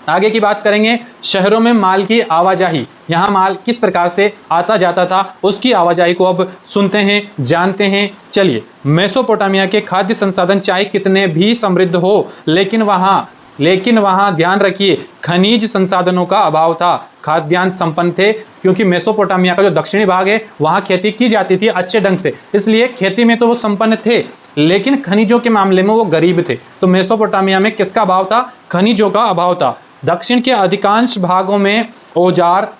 आगे की बात करेंगे, शहरों में माल की आवाजाही। यहाँ माल किस प्रकार से आता जाता था उसकी आवाजाही को अब सुनते हैं, जानते हैं। चलिए, मेसोपोटामिया के खाद्य संसाधन चाहे कितने भी समृद्ध हो, लेकिन वहाँ लेकिन वहाँ ध्यान रखिए खनिज संसाधनों का अभाव था, खाद्यान्न संपन्न थे, क्योंकि मेसोपोटामिया का जो दक्षिणी भाग है वहाँ खेती की जाती थी अच्छे ढंग से, इसलिए खेती में तो वो संपन्न थे, लेकिन खनिजों के मामले में वो गरीब थे। तो मेसोपोटामिया में किसका अभाव था? खनिजों का अभाव था। दक्षिण के अधिकांश भागों में औजार,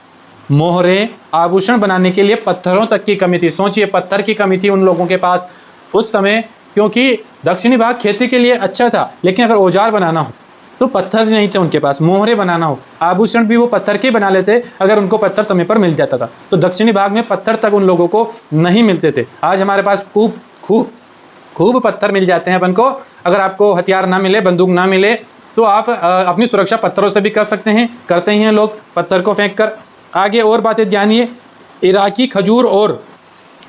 मोहरे, आभूषण बनाने के लिए पत्थरों तक की कमी थी। सोचिए, पत्थर की कमी थी उन लोगों के पास उस समय, क्योंकि दक्षिणी भाग खेती के लिए अच्छा था, लेकिन अगर औजार बनाना हो तो पत्थर नहीं थे उनके पास, मोहरे बनाना हो, आभूषण भी वो पत्थर के बना लेते अगर उनको पत्थर समय पर मिल जाता था। तो दक्षिणी भाग में पत्थर तक उन लोगों को नहीं मिलते थे। आज हमारे पास खूब पत्थर मिल जाते हैं अपन को। अगर आपको हथियार ना मिले, बंदूक ना मिले, तो आप अपनी सुरक्षा पत्थरों से भी कर सकते हैं, करते ही हैं लोग पत्थर को फेंक कर। आगे और बातें जानिए। इराकी खजूर और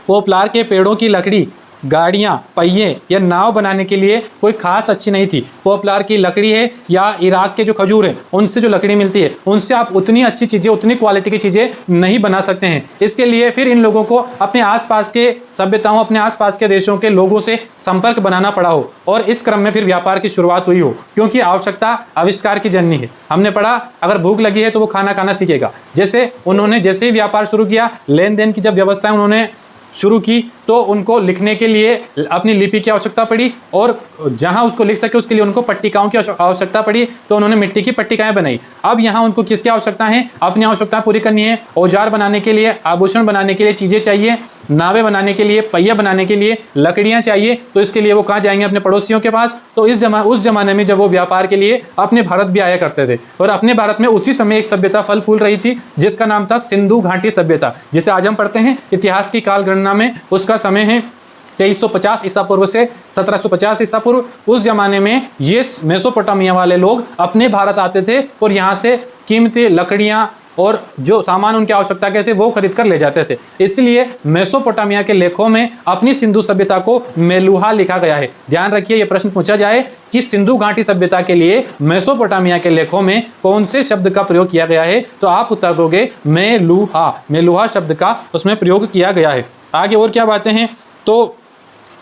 पोपलार के पेड़ों की लकड़ी गाड़ियाँ, पहिए या नाव बनाने के लिए कोई खास अच्छी नहीं थी। पोपलार की लकड़ी है या इराक के जो खजूर हैं उनसे जो लकड़ी मिलती है उनसे आप उतनी अच्छी चीज़ें, उतनी क्वालिटी की चीज़ें नहीं बना सकते हैं। इसके लिए फिर इन लोगों को अपने आसपास के सभ्यताओं, अपने आसपास के देशों के लोगों से संपर्क बनाना पड़ा हो, और इस क्रम में फिर व्यापार की शुरुआत हुई हो, क्योंकि आवश्यकता आविष्कार की जननी है। हमने पढ़ा अगर भूख लगी है तो वो खाना खाना सीखेगा। जैसे उन्होंने जैसे ही व्यापार शुरू किया, लेन देन की जब व्यवस्थाएं उन्होंने शुरू की, तो उनको लिखने के लिए अपनी लिपि की आवश्यकता पड़ी, और जहां उसको लिख सके उसके लिए उनको पट्टिकाओं की आवश्यकता पड़ी, तो उन्होंने मिट्टी की पट्टिकाएं बनाई। अब यहाँ उनको किसकी आवश्यकता है? अपनी आवश्यकता पूरी करनी है। औजार बनाने के लिए, आभूषण बनाने के लिए चीज़ें चाहिए, नावें बनाने के लिए, पहिया बनाने के लिए लकड़ियाँ चाहिए। तो इसके लिए वो कहाँ जाएंगे? अपने पड़ोसियों के पास। तो उस जमाने में जब वो व्यापार के लिए अपने भारत भी आया करते थे, और अपने भारत में उसी समय एक सभ्यता फल फूल रही थी जिसका नाम था सिंधु घाटी सभ्यता, जिसे आज हम पढ़ते हैं इतिहास की काल गणना में। उसका समय है 2350 ईसा पूर्व से 1750 ईसा पूर्व। उस जमाने में ये मेसोपोटामिया वाले लोग अपने भारत आते थे और यहाँ से कीमती लकड़ियाँ और जो सामान उनकी आवश्यकता के थे वो खरीद कर ले जाते थे। इसलिए मेसोपोटामिया के लेखों में अपनी सिंधु सभ्यता को मेलुहा लिखा गया है। ध्यान रखिए, यह प्रश्न पूछा जाए कि सिंधु घाटी सभ्यता के लिए मेसोपोटामिया के लेखों में कौन से शब्द का प्रयोग किया गया है, तो आप उत्तर दोगे मेलुहा। मेलुहा शब्द का उसमें प्रयोग किया गया है। आगे और क्या बातें हैं? तो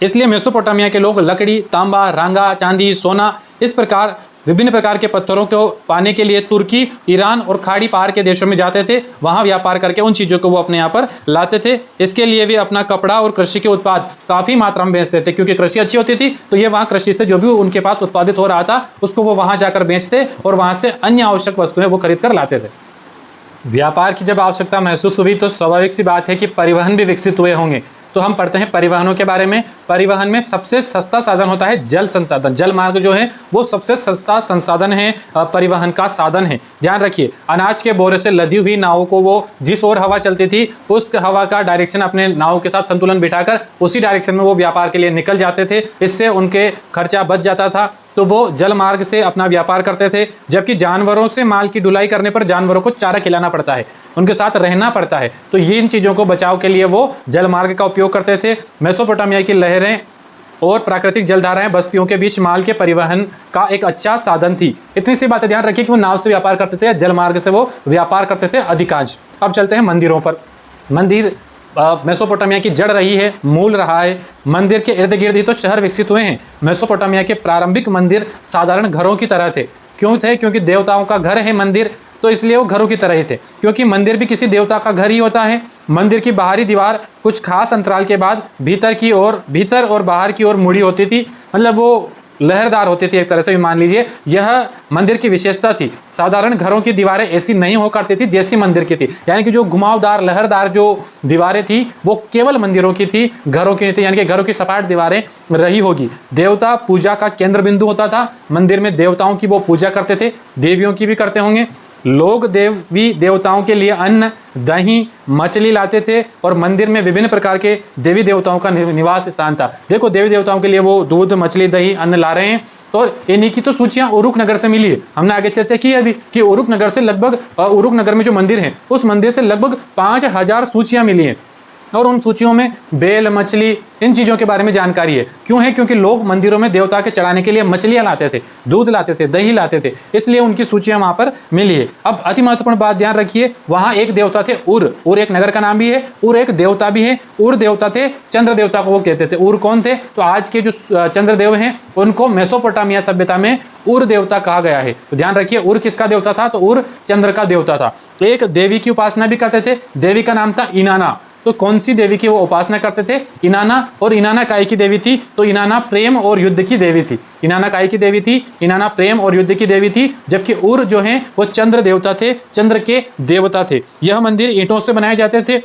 इसलिए मेसोपोटामिया के लोग लकड़ी, तांबा, रांगा, चांदी, सोना, इस प्रकार विभिन्न प्रकार के पत्थरों को पाने के लिए तुर्की, ईरान और खाड़ी पार के देशों में जाते थे। वहां व्यापार करके उन चीज़ों को वो अपने यहाँ पर लाते थे। इसके लिए वे अपना कपड़ा और कृषि के उत्पाद काफ़ी मात्रा में बेचते थे, क्योंकि कृषि अच्छी होती थी। तो ये वहाँ कृषि से जो भी उनके पास उत्पादित हो रहा था उसको वो वहाँ जाकर बेचते और वहाँ से अन्य आवश्यक वस्तुएं वो खरीद कर लाते थे। व्यापार की जब आवश्यकता महसूस हुई तो स्वाभाविक सी बात है कि परिवहन भी विकसित हुए होंगे। तो हम पढ़ते हैं परिवहनों के बारे में। परिवहन में सबसे सस्ता साधन होता है जल संसाधन। जल मार्ग जो है वो सबसे सस्ता संसाधन है, परिवहन का साधन है। ध्यान रखिए, अनाज के बोरे से लदी हुई नावों को वो जिस ओर हवा चलती थी उस हवा का डायरेक्शन अपने नाव के साथ संतुलन बिठाकर उसी डायरेक्शन में वो व्यापार के लिए निकल जाते थे। इससे उनके खर्चा बच जाता था, तो वो जल मार्ग से अपना व्यापार करते थे। जबकि जानवरों से माल की ढुलाई करने पर जानवरों को चारा खिलाना पड़ता है, उनके साथ रहना पड़ता है, तो ये इन चीज़ों को बचाव के लिए वो जल मार्ग का उपयोग करते थे। मेसोपोटामिया की लहरें और प्राकृतिक जलधाराएं बस्तियों के बीच माल के परिवहन का एक अच्छा साधन थी। इतनी सी बातें ध्यान रखिए कि वो नाव से व्यापार करते थे, जल मार्ग से वो व्यापार करते थे अधिकांश। अब चलते हैं मंदिरों पर। मंदिर मेसोपोटामिया की जड़ रही है, मूल रहा है। मंदिर के इर्द गिर्द ही तो शहर विकसित हुए हैं। मेसोपोटामिया के प्रारंभिक मंदिर साधारण घरों की तरह थे। क्यों थे? क्योंकि देवताओं का घर है मंदिर, तो इसलिए वो घरों की तरह ही थे, क्योंकि मंदिर भी किसी देवता का घर ही होता है। मंदिर की बाहरी दीवार कुछ खास अंतराल के बाद भीतर और बाहर की ओर मुड़ी होती थी, मतलब वो लहरदार होती थी एक तरह से भी मान लीजिए। यह मंदिर की विशेषता थी। साधारण घरों की दीवारें ऐसी नहीं हो करती थी जैसी मंदिर की थी, यानी कि जो घुमावदार लहरदार जो दीवारें थी वो केवल मंदिरों की थी, घरों की नहीं थी, यानी कि घरों की सपाट दीवारें रही होगी। देवता पूजा का केंद्र बिंदु होता था। मंदिर में देवताओं की वो पूजा करते थे, देवियों की भी करते होंगे। लोग देवी देवताओं के लिए अन्न, दही, मछली लाते थे और मंदिर में विभिन्न प्रकार के देवी देवताओं का निवास स्थान था। देखो, देवी देवताओं के लिए वो दूध, मछली, दही, अन्न ला रहे हैं, और इन्हीं की तो सूचियां उरुक नगर से मिली है। हमने आगे चर्चा की है अभी कि उरुक नगर से लगभग, उरुक नगर में जो मंदिर है उस मंदिर से लगभग 5000 सूचियां मिली हैं। और उन सूचियों में बेल, मछली, इन चीज़ों के बारे में जानकारी है। क्यों है? क्योंकि लोग मंदिरों में देवता के चढ़ाने के लिए मछलियाँ लाते थे, दूध लाते थे, दही लाते थे, इसलिए उनकी सूचियाँ वहाँ पर मिली है। अब अति महत्वपूर्ण बात ध्यान रखिए, वहाँ एक देवता थे उर। उर एक नगर का नाम भी है, उर एक देवता भी है। उर देवता थे, चंद्र देवता को वो कहते थे। उर कौन थे? तो आज के जो चंद्रदेव हैं उनको मेसोपोटामिया सभ्यता में उर देवता कहा गया है। तो ध्यान रखिए, उर किसका देवता था? तो उर चंद्र का देवता था। एक देवी की उपासना भी करते थे, देवी का नाम था इनाना। तो कौन सी देवी की वो उपासना करते थे? इनाना। और इनाना काय की देवी थी? तो इनाना प्रेम और युद्ध की देवी थी। इनाना काय की देवी थी? इनाना प्रेम और युद्ध की देवी थी। जबकि उर जो है वो चंद्र देवता थे, चंद्र के देवता थे। यह मंदिर ईंटों से बनाए जाते थे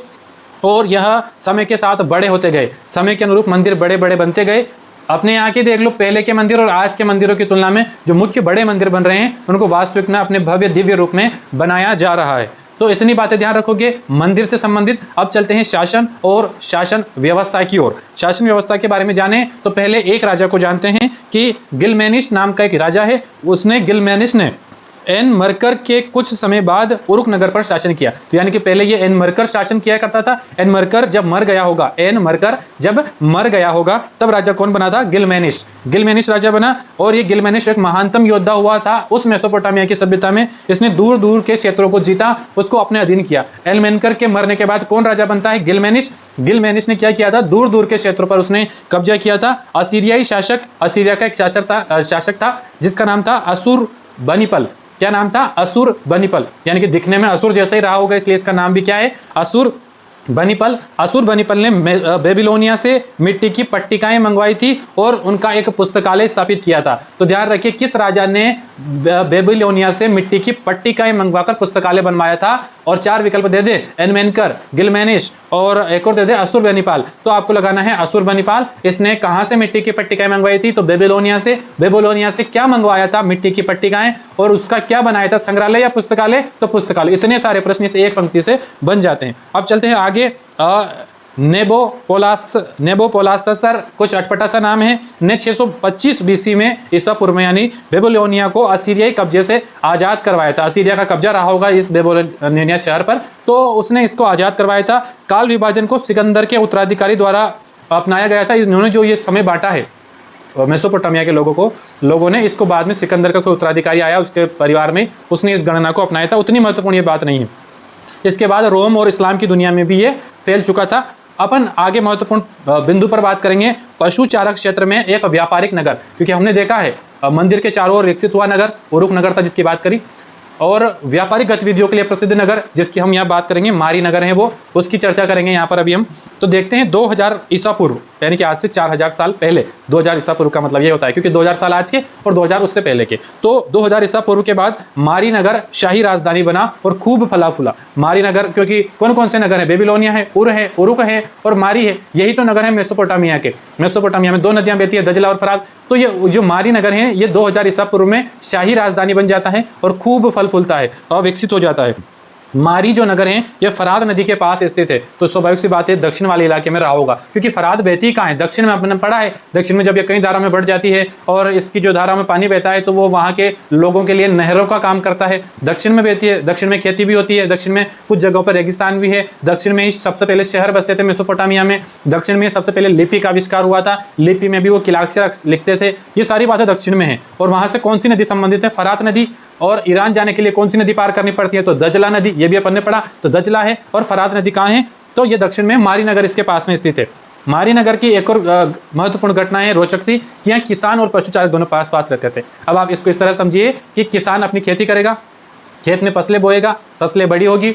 और यह समय के साथ बड़े होते गए, समय के अनुरूप मंदिर बड़े बड़े बनते गए। अपने यहाँ के देख लो, पहले के मंदिर और आज के मंदिरों की तुलना में जो मुख्य बड़े मंदिर बन रहे हैं उनको वास्तविक में अपने भव्य दिव्य रूप में बनाया जा रहा है। तो इतनी बातें ध्यान रखोगे मंदिर से संबंधित। अब चलते हैं शासन और शासन व्यवस्था की ओर। शासन व्यवस्था के बारे में जाने तो पहले एक राजा को जानते हैं कि गिलमेनिश नाम का एक राजा है। गिलमेनिश ने एन मरकर के कुछ समय बाद उरुक नगर पर शासन किया। तो यानी कि पहले ये एन मरकर शासन किया करता था। एन मरकर जब मर गया होगा, एन मरकर जब मर गया होगा तब राजा कौन बना था? गिलमेनिश। गिलमेनिश राजा बना और ये गिलमेनिश एक महानतम योद्धा हुआ था उस मेसोपोटामिया की सभ्यता में। इसने दूर दूर के क्षेत्रों को जीता, उसको अपने अधीन किया। एन मेनकर के मरने के बाद कौन राजा बनता है? गिलमेनिश। गिलमेनिश ने क्या किया था? दूर दूर के क्षेत्रों पर उसने कब्जा किया था। असीरियाई शासक, असीरिया का एक शासक था जिसका नाम था असुरबनिपल। क्या नाम था? असुरबनिपल। यानी कि दिखने में असुर जैसा ही रहा होगा, इसलिए इसका नाम भी क्या है? असुरबनिपल। असुरबनिपल ने बेबीलोनिया से मिट्टी की पट्टिकाएं मंगवाई थी और उनका एक पुस्तकालय स्थापित किया था। तो ध्यान रखिए, किस राजा ने बेबीलोनिया से मिट्टी की पट्टिकाएं मंगवाकर पुस्तकालय बनवाया था? और चार विकल्प दे दे, एनमेनकर, गिलमेनिश और एक और दे दे असुरबनिपाल। तो आपको लगाना है असुरबनिपाल। इसने कहां से मिट्टी की पट्टिकाएं मंगवाई थी? तो बेबीलोनिया से। बेबीलोनिया से क्या मंगवाया था? मिट्टी की पट्टिकाएं। और उसका क्या बनाया था? संग्रहालय या पुस्तकालय? तो पुस्तकालय। इतने सारे प्रश्न इस एक पंक्ति से बन जाते हैं। अब चलते हैं आगे। नेबोपोलाससर, कुछ अटपटा सा नाम है, ने 625 बीसी में ईसा पूर्व में यानी बेबीलोनिया को असीरियाई कब्जे से आज़ाद करवाया था। असीरिया का कब्जा रहा होगा इस बेबीलोनिया शहर पर, तो उसने इसको आज़ाद करवाया था। काल विभाजन को सिकंदर के उत्तराधिकारी द्वारा अपनाया गया था। इन्होंने जो ये समय बांटा है मेसोपोटामिया के लोगों ने इसको बाद में सिकंदर का कोई उत्तराधिकारी आया उसके परिवार में, उसने इस गणना को अपनाया था। उतनी महत्वपूर्ण ये बात नहीं है। इसके बाद रोम और इस्लाम की दुनिया में भी ये फैल चुका था। अपन आगे महत्वपूर्ण बिंदु पर बात करेंगे, पशु चारक क्षेत्र में एक व्यापारिक नगर। क्योंकि हमने देखा है मंदिर के चारों ओर विकसित हुआ नगर उरुक नगर था जिसकी बात करी, और व्यापारिक गतिविधियों के लिए प्रसिद्ध नगर जिसकी हम यहाँ बात करेंगे मारी नगर है वो, उसकी चर्चा करेंगे यहाँ पर अभी हम। तो देखते हैं 2000 ईसा पूर्व यानी कि आज से 4000 साल पहले, 2000 ईसा पूर्व का मतलब ये होता है क्योंकि 2000 साल आज के और 2000 उससे पहले के। तो 2000 ईसा पूर्व के बाद मारी नगर शाही राजधानी बना और खूब फला फूला। मारी नगर, क्योंकि कौन कौन से नगर है? बेबीलोनिया है, उर है, उरुक है और मारी है। यही तो नगर है मेसोपोटामिया के। मेसोपोटामिया में दो नदियां बहती है, दजला और फरात। तो ये जो मारी नगर है ये 2000 ईसा पूर्व में शाही राजधानी बन जाता है और खूब फल फूलता है और विकसित हो जाता है। मारी जो नगर है ये फरात नदी के पास स्थित है। तो स्वाभाविक सी बात है दक्षिण वाले इलाके में रहा होगा, क्योंकि फरात बहती कहाँ है? दक्षिण में। आपने पढ़ा है दक्षिण में जब ये कई धारा में बढ़ जाती है और इसकी जो धारा में पानी बहता है तो वो वहाँ के लोगों के लिए नहरों का काम करता है। दक्षिण में बहती है, दक्षिण में खेती भी होती है, दक्षिण में कुछ जगहों पर रेगिस्तान भी है। दक्षिण में ही सबसे पहले शहर बसे थे मेसोपोटामिया में। दक्षिण में सबसे पहले लिपि का आविष्कार हुआ था, लिपि में भी वो किलाक्षर लिखते थे। ये सारी बातें दक्षिण में है। और वहाँ से कौन सी नदी संबंधित है? फरात नदी। और ईरान जाने के लिए कौन सी नदी पार करनी पड़ती है? तो दजला नदी। ये भी अपन ने पढ़ा। तो दजला है और फरात नदी कहाँ है? तो ये दक्षिण में मारी नगर इसके पास में स्थित है। मारी नगर की एक और महत्वपूर्ण घटना है रोचक सी कि यहाँ किसान और पशुचारक दोनों पास पास रहते थे। अब आप इसको इस तरह समझिए कि किसान अपनी खेती करेगा, खेत में फसलें बोएगा, फसलें बड़ी होगी।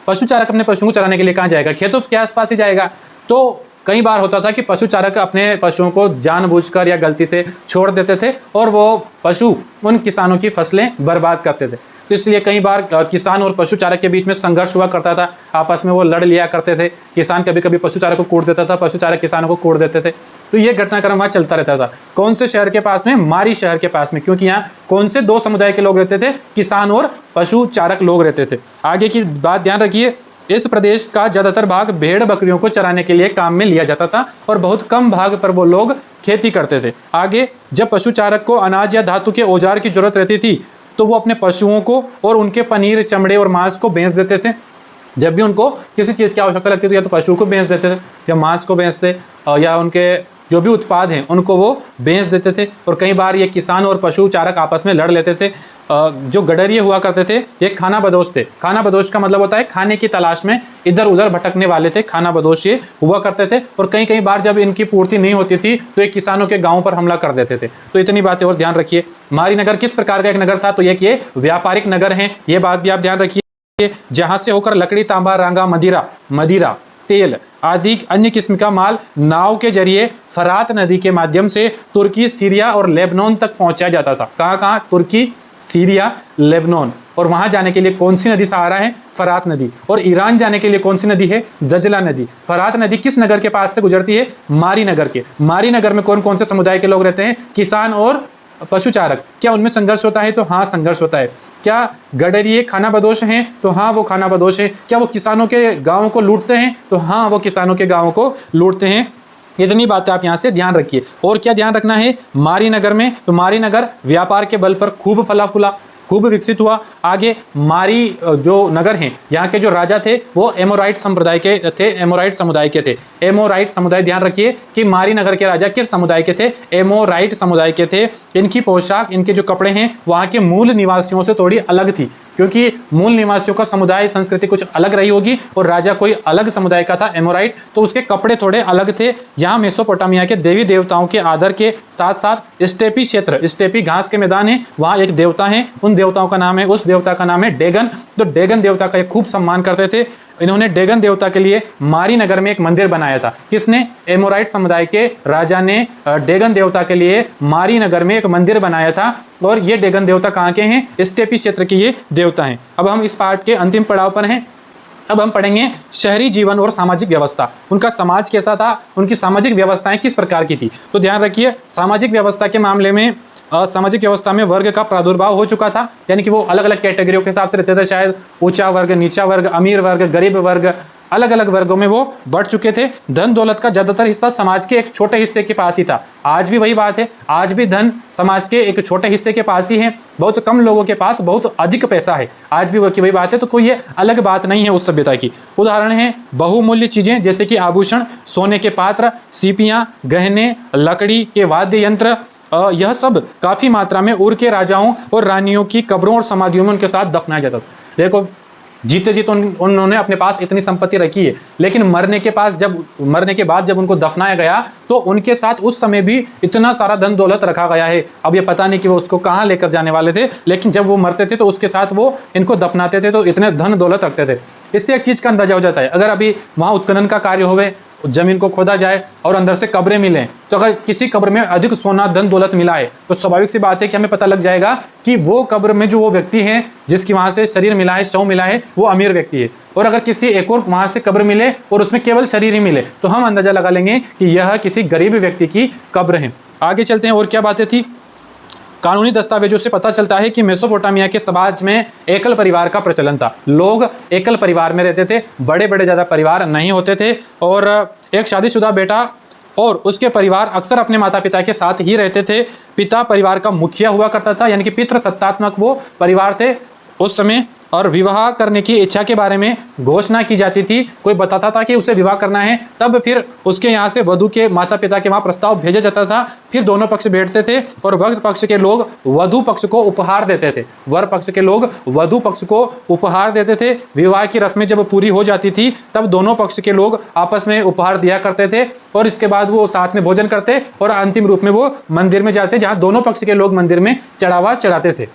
पशुचारक अपने पशुओं को चराने के लिए कहाँ जाएगा? खेतों के आसपास ही जाएगा। तो कई बार होता था कि पशुचारक अपने पशुओं को जानबूझकर या गलती से छोड़ देते थे और वो पशु उन किसानों की फसलें बर्बाद करते थे। तो इसलिए कई बार किसान और पशुचारक के बीच में संघर्ष हुआ करता था, आपस में वो लड़ लिया करते थे। किसान कभी कभी पशुचारक को कूट देता था, पशुचारक किसानों को कूट देते थे। तो ये घटनाक्रम वहाँ चलता रहता था। कौन से शहर के पास में? मारी शहर के पास में, क्योंकि यहाँ कौन से दो समुदाय के लोग रहते थे? किसान और पशुचारक लोग रहते थे। आगे की बात ध्यान रखिए, इस प्रदेश का ज्यादातर भाग भेड़ बकरियों को चराने के लिए काम में लिया जाता था और बहुत कम भाग पर वो लोग खेती करते थे। आगे जब पशुचारक को अनाज या धातु के औजार की जरूरत रहती थी तो वो अपने पशुओं को और उनके पनीर, चमड़े और मांस को बेच देते थे। जब भी उनको किसी चीज़ की आवश्यकता लगती थी, या तो पशु को बेच देते थे, या मांस को बेचते, या उनके जो भी उत्पाद हैं उनको वो बेच देते थे। और कई बार ये किसान और पशु चारक आपस में लड़ लेते थे। जो गडरिये हुआ करते थे ये खाना बदोश थे। खाना बदोश का मतलब होता है खाने की तलाश में इधर उधर भटकने वाले थे, खाना बदोश ये हुआ करते थे। और कई बार जब इनकी पूर्ति नहीं होती थी तो ये किसानों के गाँव पर हमला कर देते थे। तो इतनी बातें और ध्यान रखिए। मारी नगर किस प्रकार का एक नगर था, तो ये व्यापारिक नगर है, ये बात भी आप ध्यान रखिए। जहां से होकर लकड़ी, तांबा, रांगा, मदिरा, तेल आदि अन्य किस्म का माल नाव के जरिए फरात नदी के माध्यम से तुर्की, सीरिया और लेबनान तक पहुंचाया जाता था। कहां? तुर्की, सीरिया, लेबनान। और वहां जाने के लिए कौन सी नदी सहारा है? फरात नदी। और ईरान जाने के लिए कौन सी नदी है? दजला नदी। फरात नदी किस नगर के पास से गुजरती है? मारी नगर के। मारी नगर में कौन कौन से समुदाय के लोग रहते हैं? किसान और पशुचारक। क्या उनमें संघर्ष होता है? तो हाँ, संघर्ष होता है। क्या गडरिये खाना बदोश हैं? तो हाँ, वो खाना बदोश हैं। क्या वो किसानों के गांवों को लूटते हैं? तो हाँ, वो किसानों के गांवों को लूटते हैं। इतनी बातें आप यहाँ से ध्यान रखिए। और क्या ध्यान रखना है मारी नगर में? तो मारी नगर व्यापार के बल पर खूब फला फूला, खूब विकसित हुआ। आगे मारी जो नगर हैं, यहाँ के जो राजा थे वो एमोराइट संप्रदाय के थे, एमोराइट समुदाय के थे। एमोराइट समुदाय, ध्यान रखिए कि मारी नगर के राजा किस समुदाय के थे? एमोराइट समुदाय के थे। इनकी पोशाक, इनके जो कपड़े हैं वहाँ के मूल निवासियों से थोड़ी अलग थी, क्योंकि मूल निवासियों का समुदाय संस्कृति कुछ अलग रही होगी और राजा कोई अलग समुदाय का था एमोराइट, तो उसके कपड़े थोड़े अलग थे। यहाँ मेसोपोटामिया के देवी देवताओं के आदर के साथ साथ स्टेपी क्षेत्र, स्टेपी घास के मैदान है, वहाँ एक देवता है, उन देवताओं का नाम है, उस देवता का नाम है डेगन। तो डेगन देवता का खूब सम्मान करते थे। इन्होंने डेगन देवता के लिए मारी नगर में एक मंदिर बनाया था। किसने? एमोराइट समुदाय के राजा ने डेगन देवता के लिए मारी नगर में एक मंदिर बनाया था। और ये डेगन देवता कहाँ के हैं? स्टेपी क्षेत्र के ये देवता हैं। अब हम इस पाठ के अंतिम पड़ाव पर हैं। अब हम पढ़ेंगे शहरी जीवन और सामाजिक व्यवस्था। उनका समाज कैसा था, उनकी सामाजिक व्यवस्थाएं किस प्रकार की थी। तो ध्यान रखिए, सामाजिक व्यवस्था के मामले में सामाजिक व्यवस्था में वर्ग का प्रादुर्भाव हो चुका था, यानी कि वो अलग अलग कैटेगरियों के हिसाब से रहते थे। शायद ऊंचा वर्ग, नीचा वर्ग, अमीर वर्ग, गरीब वर्ग, अलग अलग वर्गों में वो बढ़ चुके थे। धन दौलत का ज्यादातर हिस्सा समाज के एक छोटे हिस्से के पास ही था। आज भी वही बात है, आज भी धन समाज के एक छोटे हिस्से के पास ही है। बहुत कम लोगों के पास बहुत अधिक पैसा है, आज भी वही बात है। तो कोई ये अलग बात नहीं है उस सभ्यता की। उदाहरण है बहुमूल्य चीजें जैसे कि आभूषण, सोने के पात्र, सीपियां, गहने, लकड़ी के वाद्य यंत्र, यह सब काफी मात्रा में उर के राजाओं और रानियों की कब्रों और समाधियों में उनके साथ दफनाया जाता था। देखो, जीते जी तो उन्होंने अपने पास इतनी संपत्ति रखी है, लेकिन मरने के बाद जब उनको दफनाया गया तो उनके साथ उस समय भी इतना सारा धन दौलत रखा गया है। अब ये पता नहीं कि वो उसको कहाँ लेकर जाने वाले थे, लेकिन जब वो मरते थे तो उसके साथ वो इनको दफनाते थे, तो इतने धन दौलत रखते थे। इससे एक चीज का अंदाजा हो जाता है, अगर अभी वहां उत्खनन का कार्य होवे, जमीन को खोदा जाए और अंदर से कब्रें मिलें, तो अगर किसी कब्र में अधिक सोना धन दौलत मिला है तो स्वाभाविक सी बात है कि हमें पता लग जाएगा कि वो कब्र में जो वो व्यक्ति है जिसकी वहां से शरीर मिला है, शव मिला है, वो अमीर व्यक्ति है। और अगर किसी एक और वहां से कब्र मिले और उसमें केवल शरीर ही मिले तो हम अंदाजा लगा लेंगे कि यह किसी गरीब व्यक्ति की कब्र है। आगे चलते हैं, और क्या बातें थी। कानूनी दस्तावेजों से पता चलता है कि मेसोपोटामिया के समाज में एकल परिवार का प्रचलन था। लोग एकल परिवार में रहते थे, बड़े बड़े ज़्यादा परिवार नहीं होते थे। और एक शादीशुदा बेटा और उसके परिवार अक्सर अपने माता पिता के साथ ही रहते थे। पिता परिवार का मुखिया हुआ करता था, यानी कि पितृसत्तात्मक वो परिवार थे उस समय। और विवाह करने की इच्छा के बारे में घोषणा की जाती थी। कोई बताता था कि उसे विवाह करना है, तब फिर उसके यहाँ से वधु के माता पिता के वहाँ प्रस्ताव भेजा जाता था। फिर दोनों पक्ष बैठते थे और वर पक्ष के लोग वधु पक्ष को उपहार देते थे। वर पक्ष के लोग वधु पक्ष को उपहार देते थे। विवाह की रस्में जब पूरी हो जाती थी तब दोनों पक्ष के लोग आपस में उपहार दिया करते थे और इसके बाद वो साथ में भोजन करते और अंतिम रूप में वो मंदिर में जाते, जहाँ दोनों पक्ष के लोग मंदिर में चढ़ावा चढ़ाते थे।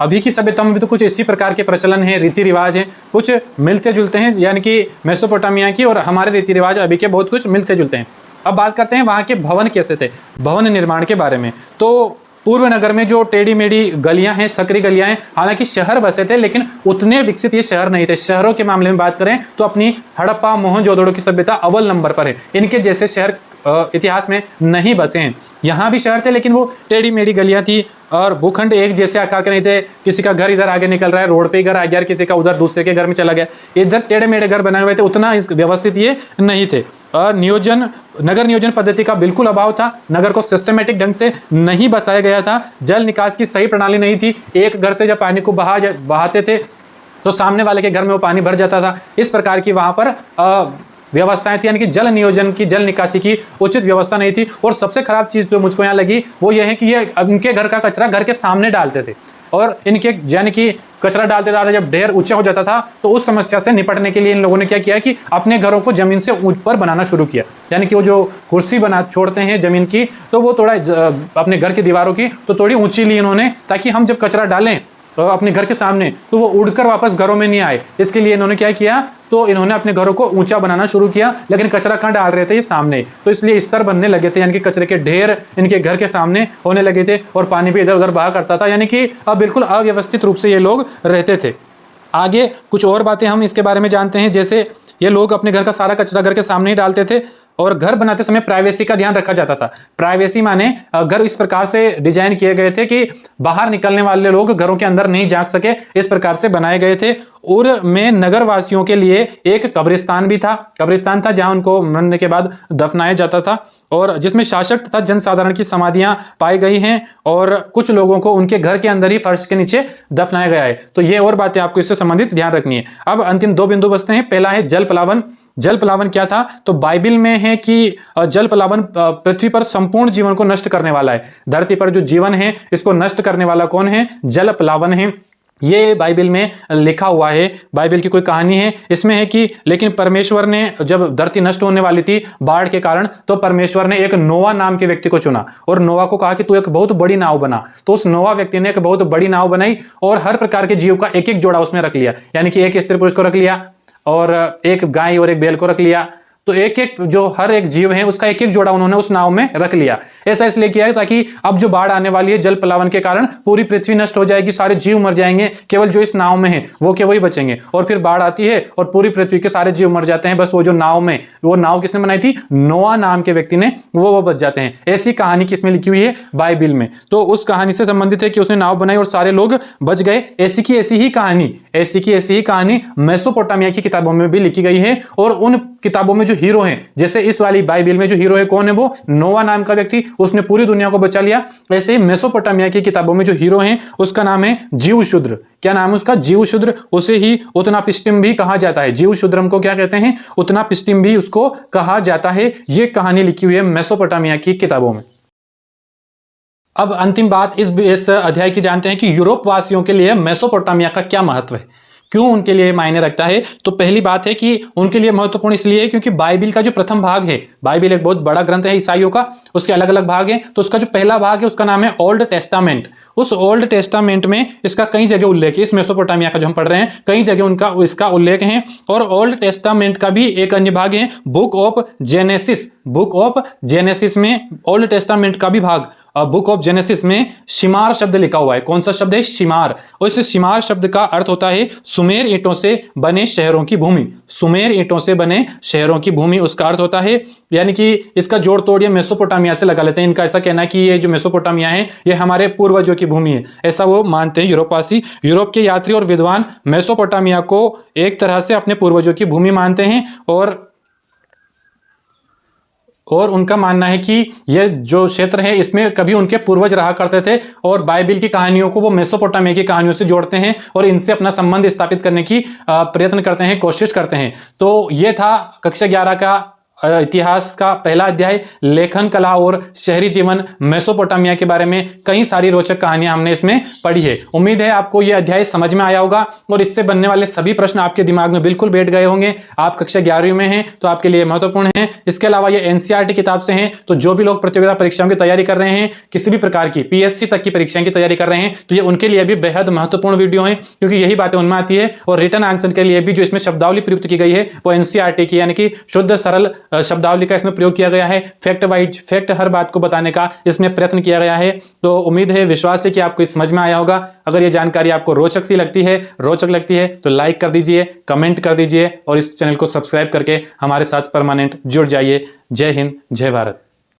अभी की सभ्यता में भी तो कुछ इसी प्रकार के प्रचलन हैं, रीति रिवाज हैं, कुछ मिलते जुलते हैं, यानी कि मेसोपोटामिया की और हमारे रीति रिवाज अभी के बहुत कुछ मिलते जुलते हैं। अब बात करते हैं वहाँ के भवन कैसे थे, भवन निर्माण के बारे में। तो पूर्व नगर में जो टेढ़ी मेढ़ी गलियां हैं, सकरी गलियां हैं, हालांकि शहर बसे थे लेकिन उतने विकसित ये शहर नहीं थे। शहरों के मामले में बात करें तो अपनी हड़प्पा मोहनजोदड़ो की सभ्यता अव्वल नंबर पर है। इनके जैसे शहर इतिहास में नहीं बसे हैं। यहाँ भी शहर थे लेकिन वो टेढ़ी मेढ़ी गलियां थी और भूखंड एक जैसे आकार के नहीं थे। किसी का घर इधर आगे निकल रहा है, रोड पे घर आ गया, किसी का उधर दूसरे के घर में चला गया, इधर टेढ़े मेढ़े घर बनाए हुए थे, उतना व्यवस्थित ये नहीं थे। और नगर नियोजन पद्धति का बिल्कुल अभाव था। नगर को सिस्टमेटिक ढंग से नहीं बसाया गया था। जल निकास की सही प्रणाली नहीं थी। एक घर से जब पानी को बहाते थे तो सामने वाले के घर में वो पानी भर जाता था। इस प्रकार की वहां पर व्यवस्थाएं थी, यानी कि जल नियोजन की, जल निकासी की उचित व्यवस्था नहीं थी। और सबसे खराब चीज जो मुझको यहाँ लगी वो ये है कि ये उनके घर का कचरा घर के सामने डालते थे, और इनके यानी कि कचरा डालते डालते जब ढेर ऊंचा हो जाता था तो उस समस्या से निपटने के लिए इन लोगों ने क्या किया कि अपने घरों को जमीन से ऊपर बनाना शुरू किया। यानी कि वो जो कुर्सी बना छोड़ते हैं जमीन की, तो वो थोड़ा अपने घर की दीवारों की तो थोड़ी ऊंची ली इन्होंने, ताकि हम जब कचरा डालें तो अपने घर के सामने तो वो उड़कर वापस घरों में नहीं आए। इसके लिए इन्होंने क्या किया, तो इन्होंने अपने घरों को ऊंचा बनाना शुरू किया, लेकिन कचरा कहाँ डाल रहे थे, ये सामने। तो इसलिए स्तर बनने लगे थे, यानी कि कचरे के ढेर इनके घर के सामने होने लगे थे, और पानी भी इधर उधर बहा करता था, यानी कि अब बिल्कुल अव्यवस्थित रूप से ये लोग रहते थे। आगे कुछ और बातें हम इसके बारे में जानते हैं, जैसे ये लोग अपने घर का सारा कचरा घर के सामने ही डालते थे, और घर बनाते समय प्राइवेसी का ध्यान रखा जाता था। प्राइवेसी माने घर इस प्रकार से डिजाइन किए गए थे कि बाहर निकलने वाले लोग घरों के अंदर नहीं झांक सके, इस प्रकार से बनाए गए थे। और में नगर वासियों के लिए एक कब्रिस्तान भी था, कब्रिस्तान था जहां उनको मरने के बाद दफनाया जाता था, और जिसमें शासक तथा जनसाधारण की समाधियां पाई गई हैं, और कुछ लोगों को उनके घर के अंदर ही फर्श के नीचे दफनाया गया है। तो ये और बातें आपको इससे संबंधित ध्यान रखनी है। अब अंतिम 2 बिंदु बचते हैं। पहला है जल प्लावन। जल प्लावन क्या था, तो बाइबिल में है कि जल प्लावन पृथ्वी पर संपूर्ण जीवन को नष्ट करने वाला है। धरती पर जो जीवन है इसको नष्ट करने वाला कौन है, जल प्लावन है। ये बाइबिल में लिखा हुआ है, बाइबिल की कोई कहानी है। इसमें है कि लेकिन परमेश्वर ने जब धरती नष्ट होने वाली थी बाढ़ के कारण, तो परमेश्वर ने एक नोवा नाम के व्यक्ति को चुना, और नोवा को कहा कि तू एक बहुत बड़ी नाव बना। तो उस नोवा व्यक्ति ने एक बहुत बड़ी नाव बनाई, और हर प्रकार के जीव का एक एक जोड़ा उसमें रख लिया, यानी कि एक स्त्री पुरुष को रख लिया, और एक गाय और एक बैल को रख लिया। तो एक एक जो हर एक जीव है उसका एक एक जोड़ा उन्होंने उस नाव में रख लिया। ऐसा इसलिए किया है ताकि अब जो बाढ़ आने वाली है जल प्लावन के कारण पूरी पृथ्वी नष्ट हो जाएगी, सारे जीव मर जाएंगे, केवल जो इस नाव में है वो के वही बचेंगे। और फिर बाढ़ आती है और पूरी पृथ्वी के सारे जीव मर जाते हैं, बस वो जो नाव में, वो नाव किसने बनाई थी, नोआ नाम के व्यक्ति ने, वो बच जाते हैं। ऐसी कहानी किसमें लिखी हुई है, बाइबिल में। तो उस कहानी से संबंधित है कि उसने नाव बनाई और सारे लोग बच गए। ऐसी की ऐसी ही कहानी मेसोपोटामिया की किताबों में भी लिखी गई है। और उन किताबों में जो हीरो हैं, जैसे इस वाली बाइबिल में जो हीरो है कौन है, वो नोवा नाम का व्यक्ति, उसने पूरी दुनिया को बचा लिया। ऐसे ही मेसोपोटामिया की किताबों में जो हीरो हैं उसका नाम है जीव शूद्र। क्या नाम है उसका, जीव शूद्र। उसे ही उतनापिस्टिम भी कहा जाता है। जीव शूद्रम को क्या कहते हैं, उतनापिस्टिम भी उसको कहा जाता है। यह कहानी लिखी हुई है मेसोपोटामिया की किताबों में। अब अंतिम बात इस अध्याय की जानते हैं कि यूरोप वासियों के लिए मेसोपोटामिया का क्या महत्व है, क्यों उनके लिए मायने रखता है। तो पहली बात है कि उनके लिए महत्वपूर्ण इसलिए है क्योंकि बाइबिल का जो प्रथम भाग है, बाइबिल एक बहुत बड़ा ग्रंथ है ईसाइयों का, उसके अलग अलग भाग हैं। तो उसका जो पहला भाग है उसका नाम है ओल्ड टेस्टामेंट। उस ओल्ड टेस्टामेंट में इसका कई जगह उल्लेख है, इस मेसोपोटामिया का जो हम पढ़ रहे हैं कई जगह उनका इसका उल्लेख है। और ओल्ड टेस्टामेंट का भी एक अन्य भाग है book of genesis. Book of genesis में, ओल्ड टेस्टामेंट का भी भाग बुक ऑफ जेनेसिस में शिमार शब्द लिखा हुआ है। कौन सा शब्द है, शिमार। और इस शिमार शब्द का अर्थ होता है सुमेर ईंटों से बने शहरों की भूमि। सुमेर ईंटों से बने शहरों की भूमि उसका अर्थ होता है। यानी कि इसका जोड़ तोड़ ये मेसोपोटामिया से लगा लेते हैं। इनका ऐसा कहना है कि ये जो मेसोपोटामिया है ये हमारे पूर्वजों की भूमि है, ऐसा वो मानते हैं यूरोपवासी। यूरोप के यात्री और विद्वान मेसोपोटामिया को एक तरह से अपने पूर्वजों की भूमि मानते हैं। और उनका मानना है कि यह जो क्षेत्र है इसमें कभी उनके पूर्वज रहा करते थे, और बाइबिल की कहानियों को वो मेसोपोटामिया की कहानियों से जोड़ते हैं और इनसे अपना संबंध स्थापित करने की प्रयत्न करते हैं, कोशिश करते हैं। तो ये था कक्षा 11 का इतिहास का पहला अध्याय, लेखन कला और शहरी जीवन मेसोपोटामिया के बारे में कई सारी रोचक कहानियां हमने इसमें पढ़ी है। उम्मीद है आपको यह अध्याय समझ में आया होगा और इससे बनने वाले सभी प्रश्न आपके दिमाग में बिल्कुल बैठ गए होंगे। आप कक्षा 11वीं में हैं तो आपके लिए महत्वपूर्ण है। इसके अलावा ये एनसीईआरटी किताब से हैं, तो जो भी लोग प्रतियोगिता परीक्षाओं की तैयारी कर रहे हैं, किसी भी प्रकार की पीएससी तक की परीक्षाओं की तैयारी कर रहे हैं, तो ये उनके लिए भी बेहद महत्वपूर्ण वीडियो है, क्योंकि यही बातें उनमें आती है। और रिटर्न आंसर के लिए भी जो इसमें शब्दावली प्रयुक्त की गई है वो एनसीईआरटी की, यानी कि शुद्ध सरल शब्दावली का इसमें प्रयोग किया गया है। फैक्ट वाइज फैक्ट हर बात को बताने का इसमें प्रयत्न किया गया है। तो उम्मीद है, विश्वास है कि आपको समझ में आया होगा। अगर ये जानकारी आपको रोचक लगती है तो लाइक कर दीजिए, कमेंट कर दीजिए और इस चैनल को सब्सक्राइब करके हमारे साथ परमानेंट जुड़ जाइए। जय हिंद, जय भारत।